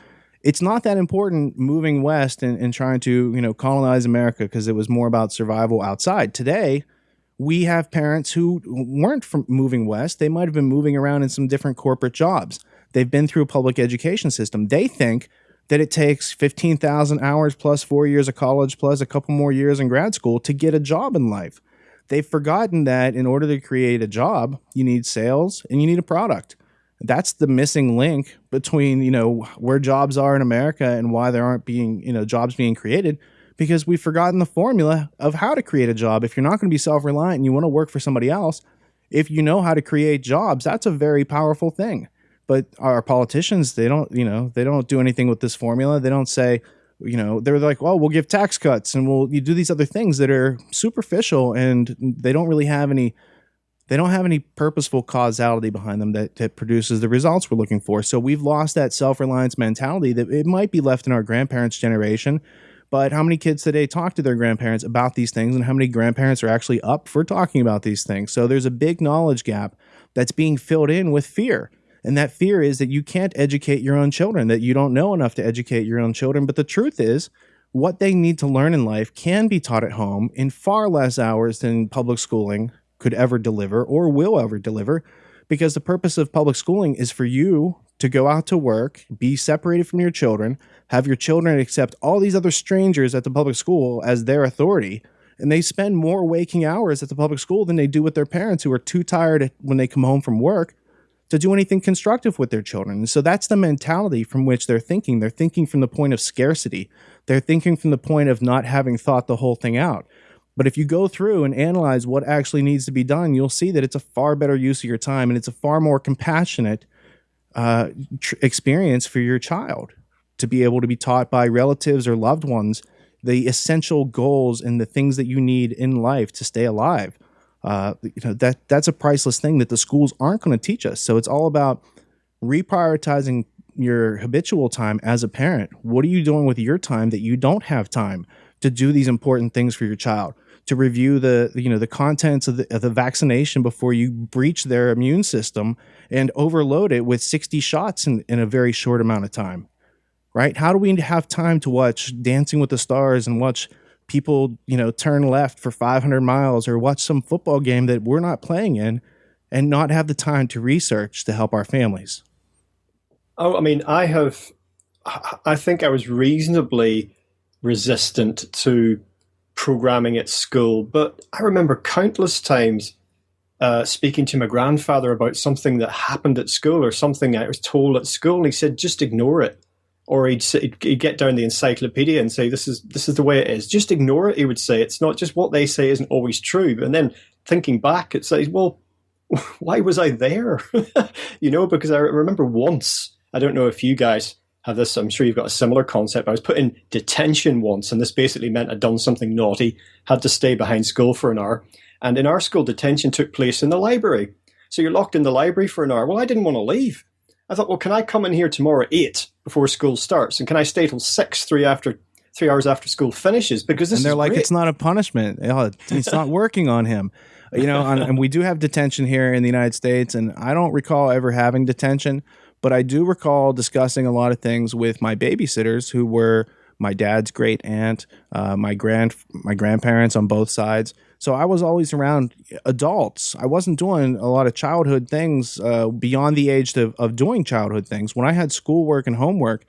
It's not that important moving west and trying to, colonize America, because it was more about survival outside. Today, we have parents who weren't from moving west. They might have been moving around in some different corporate jobs. They've been through a public education system. They think that it takes 15,000 hours plus 4 years of college plus a couple more years in grad school to get a job in life. they've forgotten that in order to create a job, you need sales and you need a product. That's the missing link between, where jobs are in America and why there aren't being, jobs being created, because we've forgotten the formula of how to create a job. If you're not going to be self-reliant and you want to work for somebody else, if you know how to create jobs, that's a very powerful thing. But our politicians, they don't do anything with this formula. They don't say, they're like, well, we'll give tax cuts and you do these other things that are superficial, and they don't have any purposeful causality behind them that produces the results we're looking for. So we've lost that self-reliance mentality that it might be left in our grandparents' generation. But how many kids today talk to their grandparents about these things, and how many grandparents are actually up for talking about these things? So there's a big knowledge gap that's being filled in with fear. And that fear is that you can't educate your own children, that you don't know enough to educate your own children. But the truth is, what they need to learn in life can be taught at home in far less hours than public schooling could ever deliver or will ever deliver, because the purpose of public schooling is for you to go out to work, be separated from your children, have your children accept all these other strangers at the public school as their authority, and they spend more waking hours at the public school than they do with their parents, who are too tired when they come home from work to do anything constructive with their children. And so that's the mentality from which they're thinking. They're thinking from the point of scarcity. They're thinking from the point of not having thought the whole thing out. But if you go through and analyze what actually needs to be done, you'll see that it's a far better use of your time, and it's a far more compassionate experience for your child to be able to be taught by relatives or loved ones the essential goals and the things that you need in life to stay alive. That's a priceless thing that the schools aren't going to teach us. So it's all about reprioritizing your habitual time as a parent. What are you doing with your time that you don't have time to do these important things for your child? To review the contents of the vaccination before you breach their immune system and overload it with 60 shots in a very short amount of time, right? How do we have time to watch Dancing with the Stars and watch people, turn left for 500 miles, or watch some football game that we're not playing in, and not have the time to research to help our families? Oh, I mean, I think I was reasonably resistant to programming at school, but I remember countless times speaking to my grandfather about something that happened at school or something I was told at school, and he said, just ignore it. Or he'd get down the encyclopedia and say, this is the way it is. Just ignore it, he would say. It's not just what they say isn't always true. And then thinking back, it's like, well, why was I there? Because I remember once, I don't know if you guys have this, I'm sure you've got a similar concept. I was put in detention once, and this basically meant I'd done something naughty, had to stay behind school for an hour. And in our school, detention took place in the library. So you're locked in the library for an hour. Well, I didn't want to leave. I thought, well, can I come in here tomorrow at 8 before school starts? And can I stay till 6, 3 hours after school finishes? Because this is like, great. It's not a punishment. It's not working on him. And we do have detention here in the United States, and I don't recall ever having detention, but I do recall discussing a lot of things with my babysitters, who were my dad's great aunt, my grandparents on both sides. So I was always around adults. I wasn't doing a lot of childhood things beyond the age of doing childhood things. When I had schoolwork and homework,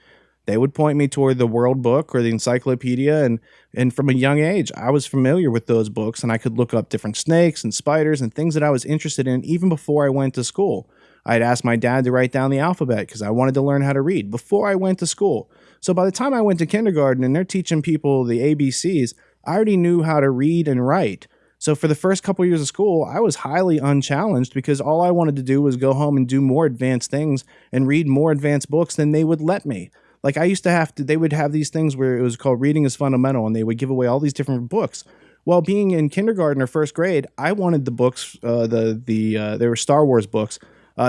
they would point me toward the World Book or the encyclopedia. And from a young age, I was familiar with those books, and I could look up different snakes and spiders and things that I was interested in even before I went to school. I'd ask my dad to write down the alphabet because I wanted to learn how to read before I went to school. So by the time I went to kindergarten and they're teaching people the ABCs, I already knew how to read and write. So for the first couple of years of school, I was highly unchallenged because all I wanted to do was go home and do more advanced things and read more advanced books than they would let me. Like I used to they would have these things where it was called Reading is Fundamental, and they would give away all these different books. Well, being in kindergarten or first grade, I wanted the books, they were Star Wars books.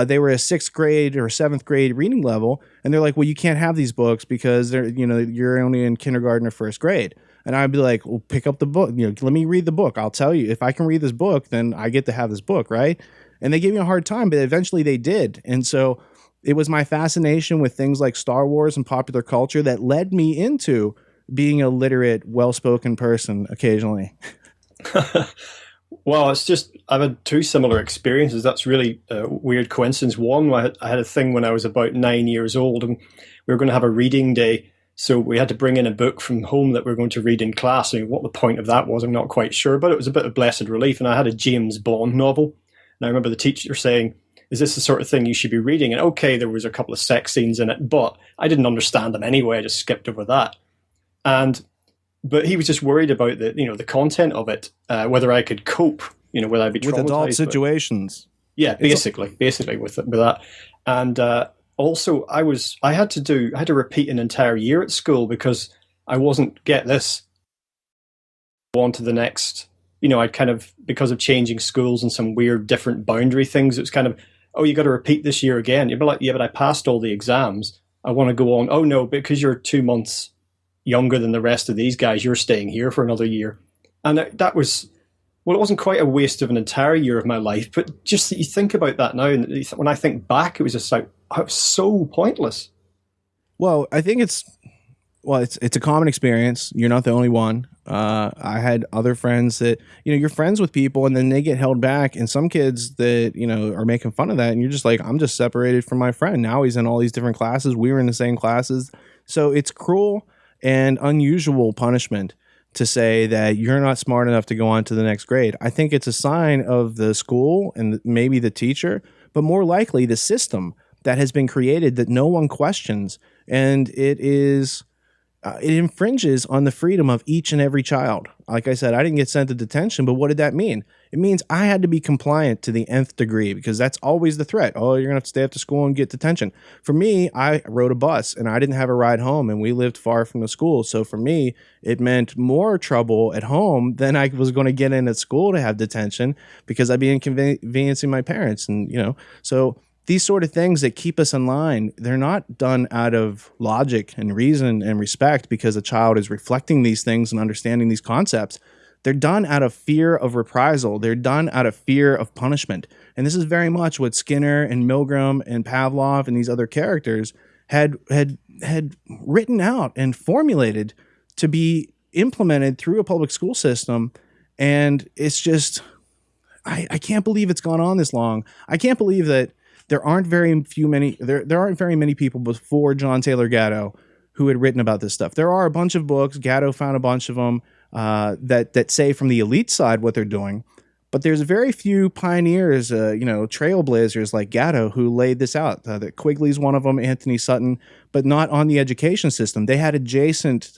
They were a 6th grade or 7th grade reading level. And they're like, well, you can't have these books because you're only in kindergarten or first grade. And I'd be like, well, pick up the book. Let me read the book. I'll tell you, if I can read this book, then I get to have this book, right? And they gave me a hard time, but eventually they did. And so it was my fascination with things like Star Wars and popular culture that led me into being a literate, well-spoken person occasionally. Well, it's just, I've had 2 similar experiences. That's really a weird coincidence. One, I had a thing when I was about 9 years old, and we were going to have a reading day. So we had to bring in a book from home that we are going to read in class. I mean, what the point of that was, I'm not quite sure, but it was a bit of blessed relief. And I had a James Bond novel. And I remember the teacher saying, is this the sort of thing you should be reading? And okay, there was a couple of sex scenes in it, but I didn't understand them anyway. I just skipped over that. But he was just worried about the content of it, whether I could cope, whether I'd be traumatized with adult situations. Yeah, basically with that. And also, I had to repeat an entire year at school because I wasn't, get this, on to the next. I'd kind of, because of changing schools and some weird different boundary things, it's kind of, oh, you got to repeat this year again. You'd be like, yeah, but I passed all the exams. I want to go on. Oh no, because you're 2 months younger than the rest of these guys, you're staying here for another year. And that was, well, it wasn't quite a waste of an entire year of my life, but just that you think about that now, and when I think back, it was just like, it was so pointless. Well, I think it's a common experience. You're not the only one. I had other friends that, you're friends with people and then they get held back, and some kids that, are making fun of that, and you're just like, I'm just separated from my friend. Now he's in all these different classes. We were in the same classes. So it's cruel and unusual punishment to say that you're not smart enough to go on to the next grade. I think it's a sign of the school and maybe the teacher, but more likely the system that has been created that no one questions. And it infringes on the freedom of each and every child. Like I said, I didn't get sent to detention, but what did that mean? It means I had to be compliant to the nth degree, because that's always the threat. Oh, you're going to have to stay after school and get detention. For me, I rode a bus and I didn't have a ride home, and we lived far from the school. So for me, it meant more trouble at home than I was going to get in at school to have detention, because I'd be inconveniencing my parents. And, so these sort of things that keep us in line, they're not done out of logic and reason and respect because a child is reflecting these things and understanding these concepts. They're done out of fear of reprisal. They're done out of fear of punishment. And this is very much what Skinner and Milgram and Pavlov and these other characters had written out and formulated to be implemented through a public school system. And it's just, I can't believe it's gone on this long. I can't believe that there aren't very many people before John Taylor Gatto who had written about this stuff. There are a bunch of books. Gatto found a bunch of them that say from the elite side what they're doing. But there's very few pioneers, trailblazers like Gatto who laid this out. That Quigley's one of them, Anthony Sutton, but not on the education system. They had adjacent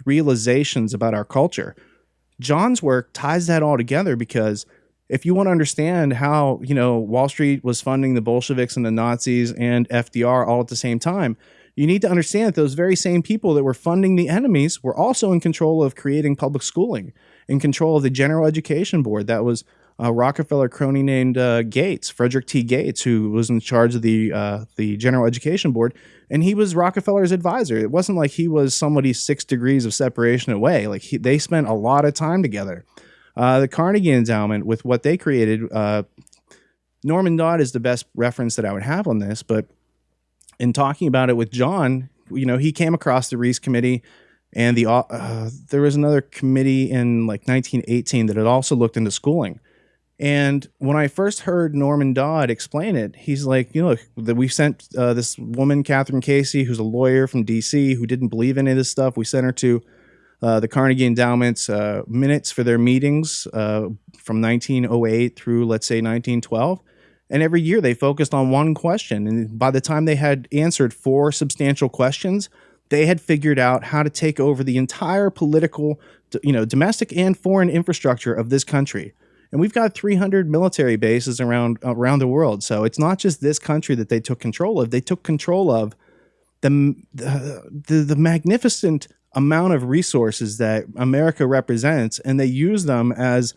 realizations about our culture. John's work ties that all together, because if you want to understand how, Wall Street was funding the Bolsheviks and the Nazis and FDR all at the same time, you need to understand that those very same people that were funding the enemies were also in control of creating public schooling, in control of the General Education Board. That was a Rockefeller crony named Gates, Frederick T. Gates, who was in charge of the General Education Board, and he was Rockefeller's advisor. It wasn't like he was somebody 6 degrees of separation away. Like they spent a lot of time together. The Carnegie Endowment, with what they created, Norman Dodd is the best reference that I would have on this, but in talking about it with John, he came across the Reese Committee, and there was another committee in like 1918 that had also looked into schooling. And when I first heard Norman Dodd explain it, he's like, that we sent this woman, Catherine Casey, who's a lawyer from D.C., who didn't believe any of this stuff. We sent her to the Carnegie Endowment's minutes for their meetings from 1908 through, let's say, 1912. And every year they focused on one question. And by the time they had answered 4 substantial questions, they had figured out how to take over the entire political, domestic and foreign infrastructure of this country. And we've got 300 military bases around the world. So it's not just this country that they took control of. They took control of the magnificent amount of resources that America represents, and they use them as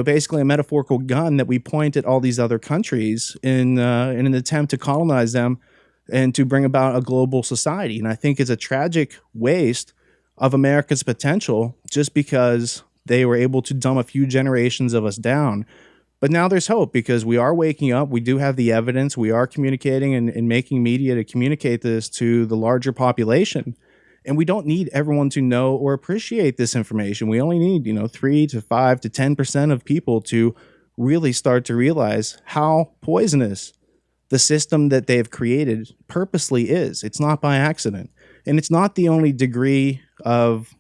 basically a metaphorical gun that we point at all these other countries in an attempt to colonize them and to bring about a global society. And I think it's a tragic waste of America's potential just because they were able to dumb a few generations of us down. But now there's hope, because we are waking up. We do have the evidence. We are communicating and making media to communicate this to the larger population. And we don't need everyone to know or appreciate this information. We only need, 3 to 5 to 10% of people to really start to realize how poisonous the system that they've created purposely is. It's not by accident. And it's not the only degree of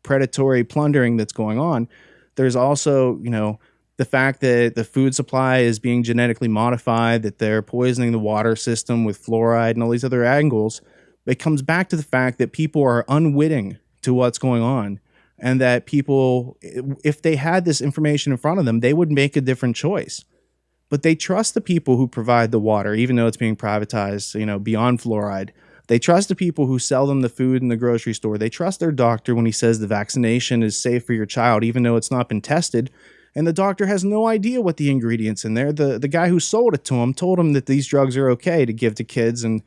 predatory plundering that's going on. There's also, the fact that the food supply is being genetically modified, that they're poisoning the water system with fluoride and all these other angles. It comes back to the fact that people are unwitting to what's going on, and that people, if they had this information in front of them, they would make a different choice. But they trust the people who provide the water, even though it's being privatized, beyond fluoride. They trust the people who sell them the food in the grocery store. They trust their doctor when he says the vaccination is safe for your child, even though it's not been tested. And the doctor has no idea what the ingredients in there. The guy who sold it to him told him that these drugs are okay to give to kids and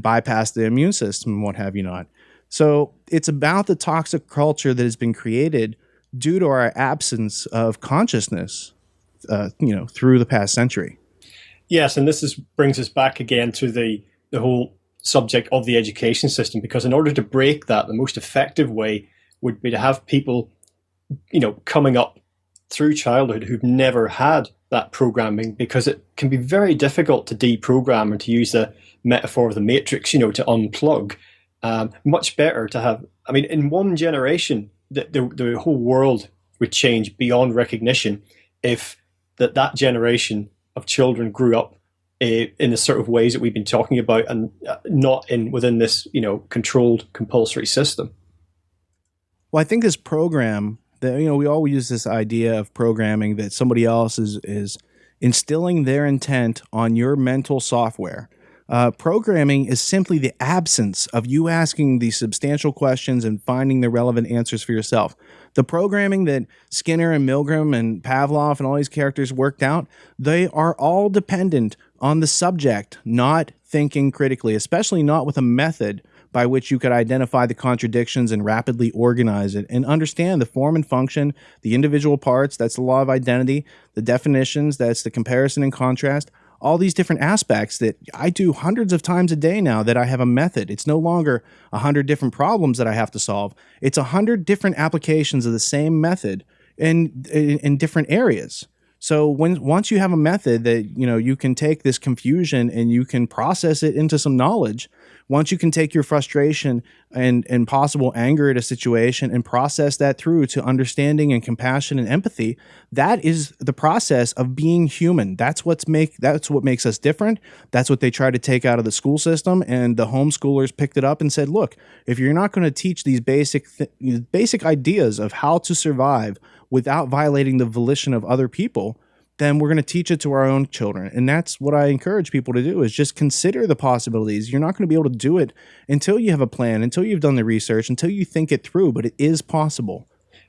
bypass the immune system and what have you not. So it's about the toxic culture that has been created due to our absence of consciousness, through the past century. Yes, and this brings us back again to the whole subject of the education system, because in order to break that, the most effective way would be to have people, coming up through childhood who've never had that programming, because it can be very difficult to deprogram, and to use the metaphor of the Matrix, to unplug. Much better to have, in one generation, the whole world would change beyond recognition if that generation of children grew up in the sort of ways that we've been talking about, and not within this, controlled compulsory system. Well, I think this program that, we all use this idea of programming, that somebody else is instilling their intent on your mental software. Programming is simply the absence of you asking the substantial questions and finding the relevant answers for yourself. The programming that Skinner and Milgram and Pavlov and all these characters worked out, they are all dependent on the subject not thinking critically, especially not with a method by which you could identify the contradictions and rapidly organize it and understand the form and function, the individual parts, that's the law of identity, the definitions, that's the comparison and contrast, all these different aspects that I do hundreds of times a day now, that I have a method. It's no longer 100 different problems that I have to solve. It's 100 different applications of the same method in different areas. So once you have a method that, you can take this confusion and you can process it into some knowledge, once you can take your frustration and possible anger at a situation and process that through to understanding and compassion and empathy, that is the process of being human. That's what makes us different. That's what they try to take out of the school system. And the homeschoolers picked it up and said, look, if you're not going to teach these basic ideas of how to survive without violating the volition of other people, then we're going to teach it to our own children. And that's what I encourage people to do, is just consider the possibilities. You're not going to be able to do it until you have a plan, until you've done the research, until you think it through, but it is possible.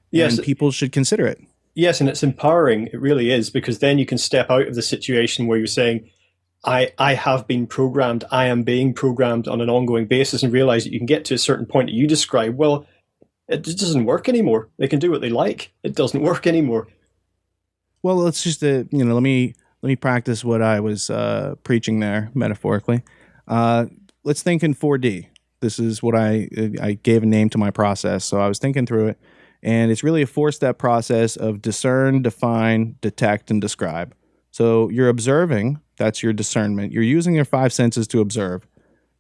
Yes. And people should consider it. Yes, and it's empowering. It really is, because then you can step out of the situation where you're saying, I have been programmed, I am being programmed on an ongoing basis, and realize that you can get to a certain point that you describe. Well, it just doesn't work anymore. They can do what they like. It doesn't work anymore. Well, let's just, let me practice what I was preaching there metaphorically. Let's think in 4D. This is what I gave a name to my process. So I was thinking through it, and it's really a 4-step process of discern, define, detect, and describe. So you're observing, that's your discernment. You're using your 5 senses to observe.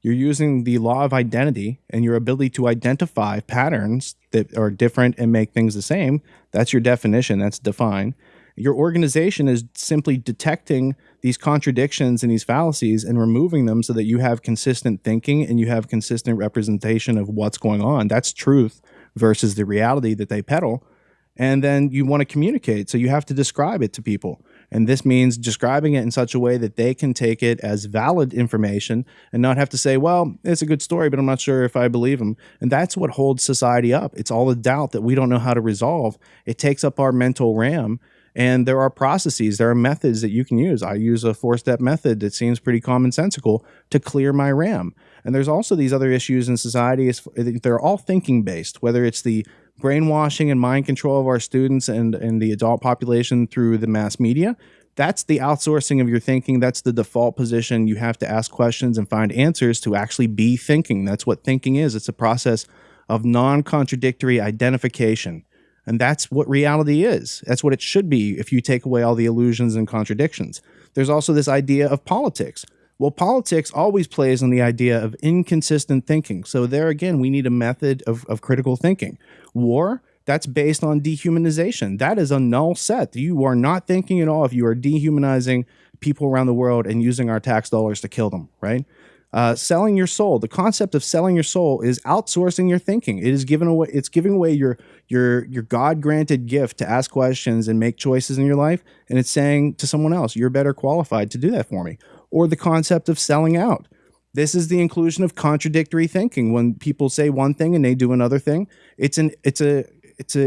You're using the law of identity and your ability to identify patterns that are different and make things the same. That's your definition, that's define. Your organization is simply detecting these contradictions and these fallacies and removing them so that you have consistent thinking and you have consistent representation of what's going on. That's truth versus the reality that they peddle. And then you want to communicate, so you have to describe it to people. And this means describing it in such a way that they can take it as valid information and not have to say, well, it's a good story, but I'm not sure if I believe them. And that's what holds society up. It's all the doubt that we don't know how to resolve. It takes up our mental RAM. And there are processes, there are methods that you can use. I use a 4-step method that seems pretty commonsensical to clear my RAM. And there's also these other issues in society. They're all thinking based, whether it's the brainwashing and mind control of our students and the adult population through the mass media. That's the outsourcing of your thinking. That's the default position. You have to ask questions and find answers to actually be thinking. That's what thinking is. It's a process of non-contradictory identification. And that's what reality is. That's what it should be if you take away all the illusions and contradictions. There's also this idea of politics. Well, politics always plays on the idea of inconsistent thinking. So there again, we need a method of critical thinking. War, that's based on dehumanization. That is a null set. You are not thinking at all if you are dehumanizing people around the world and using our tax dollars to kill them, right? Selling your soul. The concept of selling your soul is outsourcing your thinking. It is giving away. It's giving away your God-granted gift to ask questions and make choices in your life, and it's saying to someone else, "You're better qualified to do that for me." Or the concept of selling out. This is the inclusion of contradictory thinking. When people say one thing and they do another thing, it's an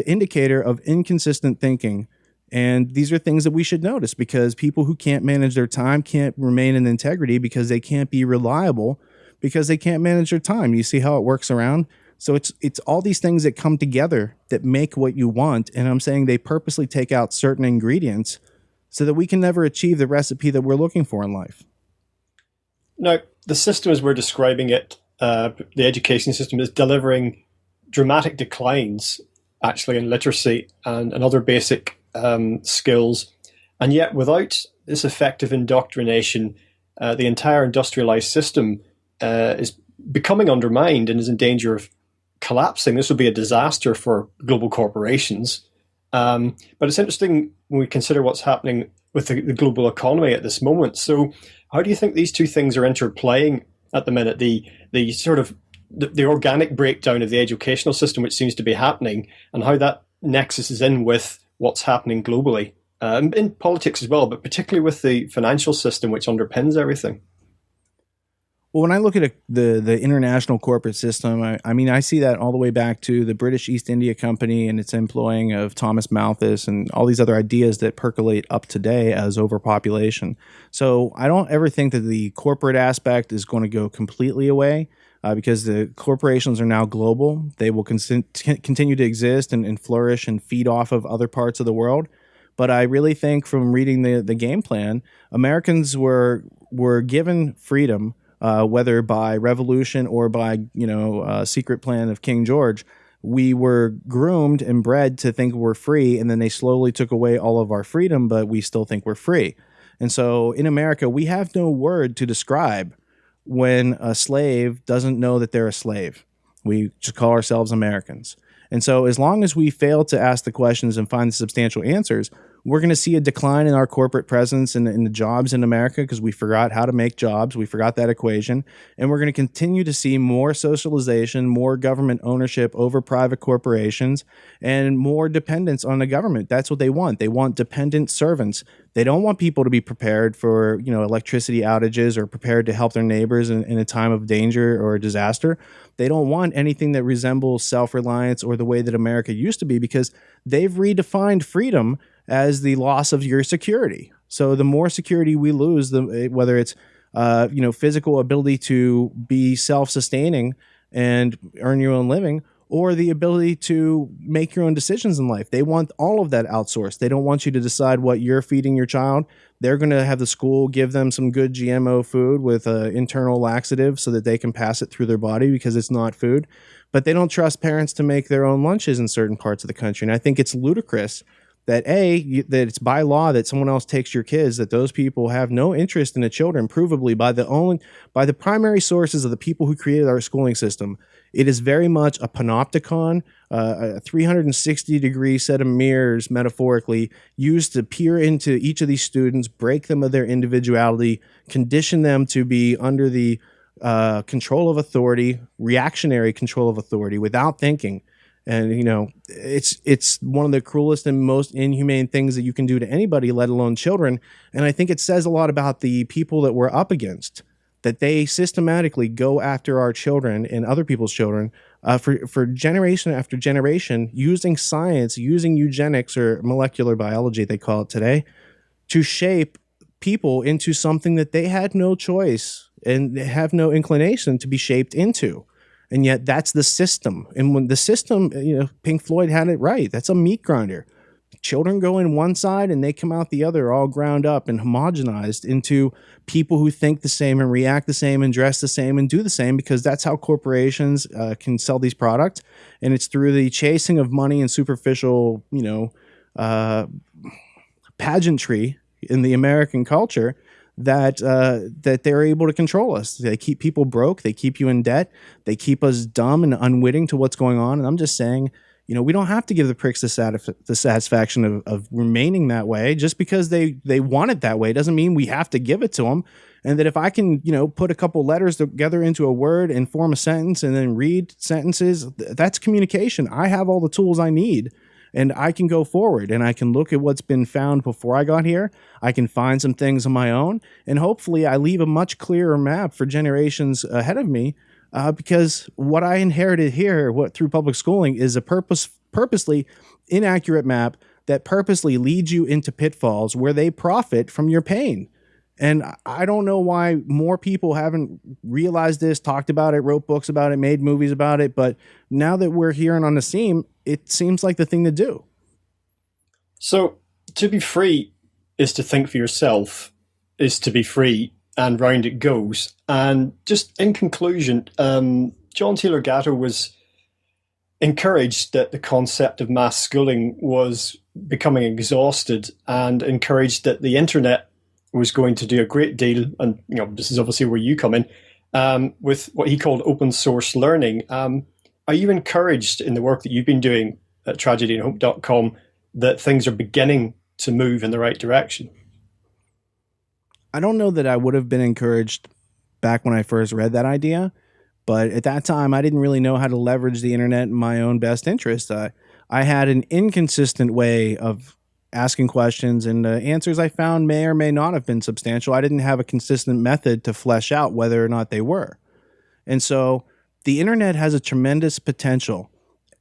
indicator of inconsistent thinking. And these are things that we should notice, because people who can't manage their time can't remain in integrity, because they can't be reliable, because they can't manage their time. You see how it works around? So it's all these things that come together that make what you want. And I'm saying they purposely take out certain ingredients so that we can never achieve the recipe that we're looking for in life. Now, the system as we're describing it, the education system, is delivering dramatic declines, actually, in literacy and other basic skills. And yet, without this effective indoctrination, the entire industrialized system is becoming undermined and is in danger of collapsing. This would be a disaster for global corporations. But it's interesting when we consider what's happening with the global economy at this moment. So how do you think these two things are interplaying at the minute? The sort of the organic breakdown of the educational system, which seems to be happening, and how that nexus is in with what's happening globally, in politics as well, but particularly with the financial system, which underpins everything. Well, when I look at the international corporate system, I mean, I see that all the way back to the British East India Company and its employing of Thomas Malthus and all these other ideas that percolate up today as overpopulation. So I don't ever think that the corporate aspect is going to go completely away, because the corporations are now global. They will continue to exist and flourish and feed off of other parts of the world. But I really think, from reading the game plan, Americans were given freedom, whether by revolution or by secret plan of King George. We were groomed and bred to think we're free, and then they slowly took away all of our freedom, but we still think we're free. And so in America, we have no word to describe when a slave doesn't know that they're a slave. We just call ourselves Americans. And so as long as we fail to ask the questions and find the substantial answers, we're going to see a decline in our corporate presence and in the jobs in America, because we forgot how to make jobs. We forgot that equation. And we're going to continue to see more socialization, more government ownership over private corporations, and more dependence on the government. That's what they want. They want dependent servants. They don't want people to be prepared for, electricity outages or prepared to help their neighbors in a time of danger or disaster. They don't want anything that resembles self-reliance or the way that America used to be, because they've redefined freedom as the loss of your security. So the more security we lose, whether it's physical ability to be self-sustaining and earn your own living, or the ability to make your own decisions in life. They want all of that outsourced. They don't want you to decide what you're feeding your child. They're going to have the school give them some good GMO food with internal laxative so that they can pass it through their body, because it's not food. But they don't trust parents to make their own lunches in certain parts of the country. And I think it's ludicrous that that it's by law that someone else takes your kids, that those people have no interest in the children, provably by the primary sources of the people who created our schooling system. It is very much a panopticon, a 360-degree set of mirrors, metaphorically, used to peer into each of these students, break them of their individuality, condition them to be under the control of authority, reactionary control of authority, without thinking. And, it's one of the cruelest and most inhumane things that you can do to anybody, let alone children. And I think it says a lot about the people that we're up against, that they systematically go after our children and other people's children for generation after generation, using science, using eugenics or molecular biology, they call it today, to shape people into something that they had no choice and have no inclination to be shaped into. And yet that's the system. And when the system, Pink Floyd had it right. That's a meat grinder. Children go in one side and they come out the other, all ground up and homogenized into people who think the same and react the same and dress the same and do the same, because that's how corporations can sell these products. And it's through the chasing of money and superficial, pageantry in the American culture that they're able to control us. They keep people broke. They keep you in debt. They keep us dumb and unwitting to what's going on. And I'm just saying, we don't have to give the pricks the satisfaction of remaining that way. Just because they want it that way doesn't mean we have to give it to them. And that if I can, put a couple letters together into a word and form a sentence and then read sentences, that's communication. I have all the tools I need. And I can go forward and I can look at what's been found before I got here. I can find some things on my own. And hopefully I leave a much clearer map for generations ahead of me, because what I inherited here through public schooling is a purposely inaccurate map that purposely leads you into pitfalls where they profit from your pain. And I don't know why more people haven't realized this, talked about it, wrote books about it, made movies about it. But now that we're hearing on the scene, it seems like the thing to do. So to be free is to think for yourself, is to be free, and round it goes. And just in conclusion, John Taylor Gatto was encouraged that the concept of mass schooling was becoming exhausted, and encouraged that the internet was going to do a great deal, and this is obviously where you come in, with what he called open source learning. Are you encouraged in the work that you've been doing at tragedyandhope.com that things are beginning to move in the right direction? I don't know that I would have been encouraged back when I first read that idea, but at that time I didn't really know how to leverage the internet in my own best interest. I had an inconsistent way of asking questions, and the answers I found may or may not have been substantial. I didn't have a consistent method to flesh out whether or not they were. And so the internet has a tremendous potential,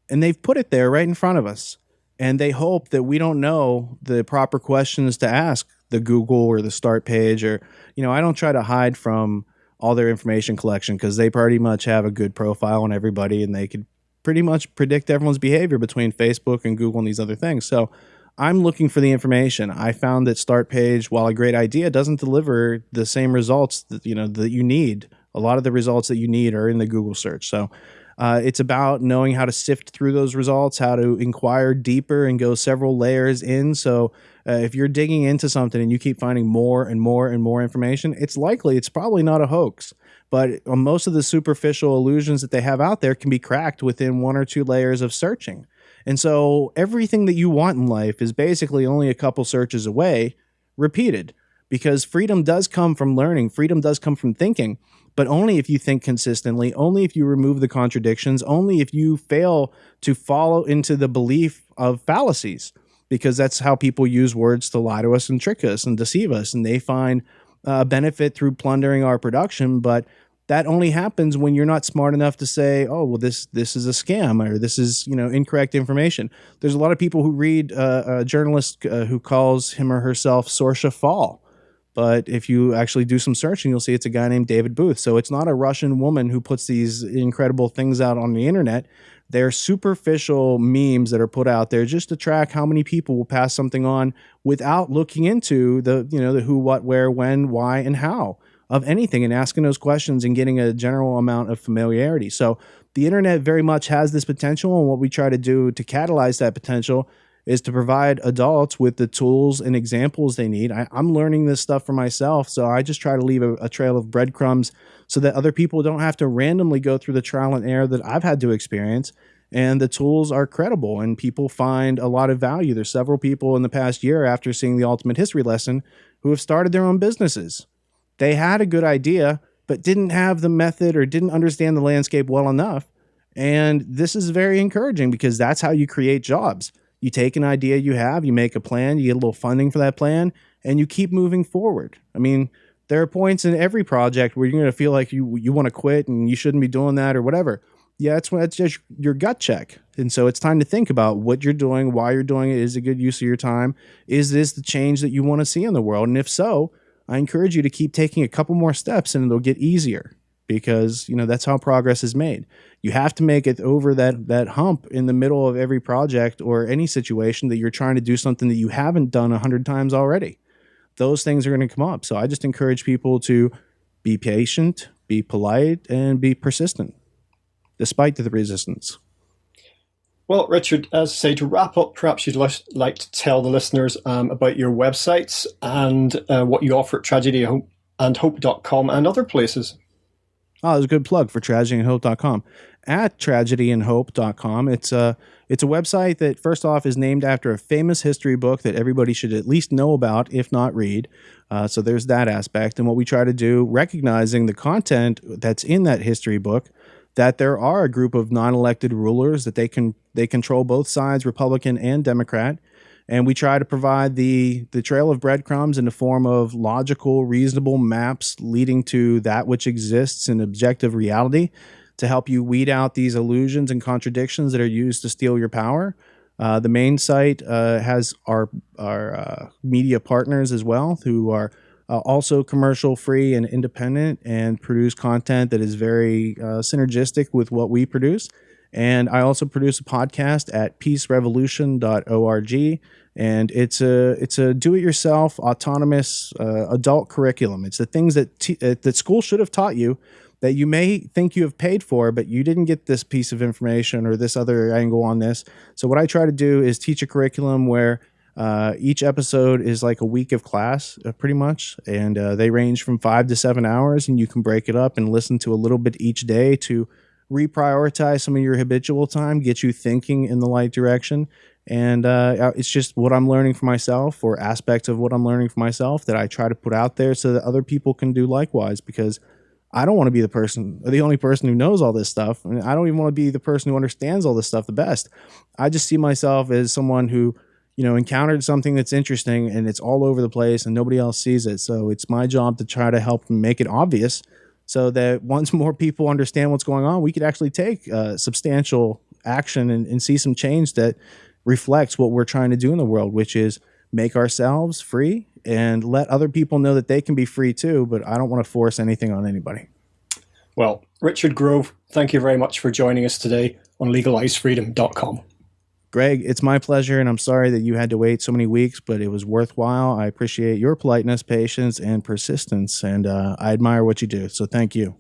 and they've put it there right in front of us. And they hope that we don't know the proper questions to ask the Google or the Start page, or, I don't try to hide from all their information collection because they pretty much have a good profile on everybody, and they could pretty much predict everyone's behavior between Facebook and Google and these other things. So I'm looking for the information. I found that Start page, while a great idea, doesn't deliver the same results that you need. A lot of the results that you need are in the Google search. So it's about knowing how to sift through those results, how to inquire deeper and go several layers in. So if you're digging into something and you keep finding more and more and more information, it's probably not a hoax. But most of the superficial illusions that they have out there can be cracked within one or two layers of searching. And so everything that you want in life is basically only a couple searches away, repeated, because freedom does come from learning. Freedom does come from thinking, but only if you think consistently, only if you remove the contradictions, only if you fail to follow into the belief of fallacies, because that's how people use words to lie to us and trick us and deceive us. And they find benefit through plundering our production, but that only happens when you're not smart enough to say, oh, well, this is a scam, or this is, incorrect information. There's a lot of people who read a journalist who calls him or herself Sorsha Fall. But if you actually do some searching, you'll see it's a guy named David Booth. So it's not a Russian woman who puts these incredible things out on the internet. They're superficial memes that are put out there just to track how many people will pass something on without looking into the who, what, where, when, why, and how of anything, and asking those questions and getting a general amount of familiarity. So the internet very much has this potential, and what we try to do to catalyze that potential is to provide adults with the tools and examples they need. I'm learning this stuff for myself, so I just try to leave a trail of breadcrumbs so that other people don't have to randomly go through the trial and error that I've had to experience. And the tools are credible, and people find a lot of value. There's several people in the past year, after seeing the Ultimate History Lesson, who have started their own businesses. They had a good idea, but didn't have the method or didn't understand the landscape well enough. And this is very encouraging, because that's how you create jobs. You take an idea you have, you make a plan, you get a little funding for that plan, and you keep moving forward. I mean, there are points in every project where you're going to feel like you want to quit and you shouldn't be doing that or whatever. Yeah, it's just your gut check. And so it's time to think about what you're doing, why you're doing it. Is it a good use of your time? Is this the change that you want to see in the world? And if so, I encourage you to keep taking a couple more steps, and it'll get easier, because that's how progress is made. You have to make it over that hump in the middle of every project or any situation that you're trying to do something that you haven't done 100 times already. Those things are going to come up. So I just encourage people to be patient, be polite, and be persistent, despite the resistance. Well, Richard, as I say, to wrap up, perhaps you'd like to tell the listeners about your websites and what you offer at tragedyandhope.com and other places. Oh, it's a good plug for tragedyandhope.com. At tragedyandhope.com, it's a website that, first off, is named after a famous history book that everybody should at least know about, if not read. So there's that aspect. And what we try to do, recognizing the content that's in that history book, that there are a group of non-elected rulers, that they control both sides, Republican and Democrat. And we try to provide the trail of breadcrumbs in the form of logical, reasonable maps leading to that which exists in objective reality to help you weed out these illusions and contradictions that are used to steal your power. The main site has our media partners as well, who are also commercial free and independent and produce content that is very synergistic with what we produce. And I also produce a podcast at peacerevolution.org. And it's a do-it-yourself, autonomous adult curriculum. It's the things that school should have taught you that you may think you have paid for, but you didn't get this piece of information or this other angle on this. So what I try to do is teach a curriculum where each episode is like a week of class, pretty much. And they range from 5 to 7 hours, and you can break it up and listen to a little bit each day to reprioritize some of your habitual time, get you thinking in the right direction. And it's just what I'm learning for myself, or aspects of what I'm learning for myself, that I try to put out there so that other people can do likewise, because I don't want to be the only person who knows all this stuff. I mean, I don't even want to be the person who understands all this stuff the best. I just see myself as someone who, encountered something that's interesting and it's all over the place and nobody else sees it. So it's my job to try to help make it obvious, so that once more people understand what's going on, we could actually take substantial action and see some change that reflects what we're trying to do in the world, which is make ourselves free and let other people know that they can be free too. But I don't want to force anything on anybody. Well, Richard Grove, thank you very much for joining us today on legalizefreedom.com. Greg, it's my pleasure, and I'm sorry that you had to wait so many weeks, but it was worthwhile. I appreciate your politeness, patience, and persistence, and I admire what you do. So thank you.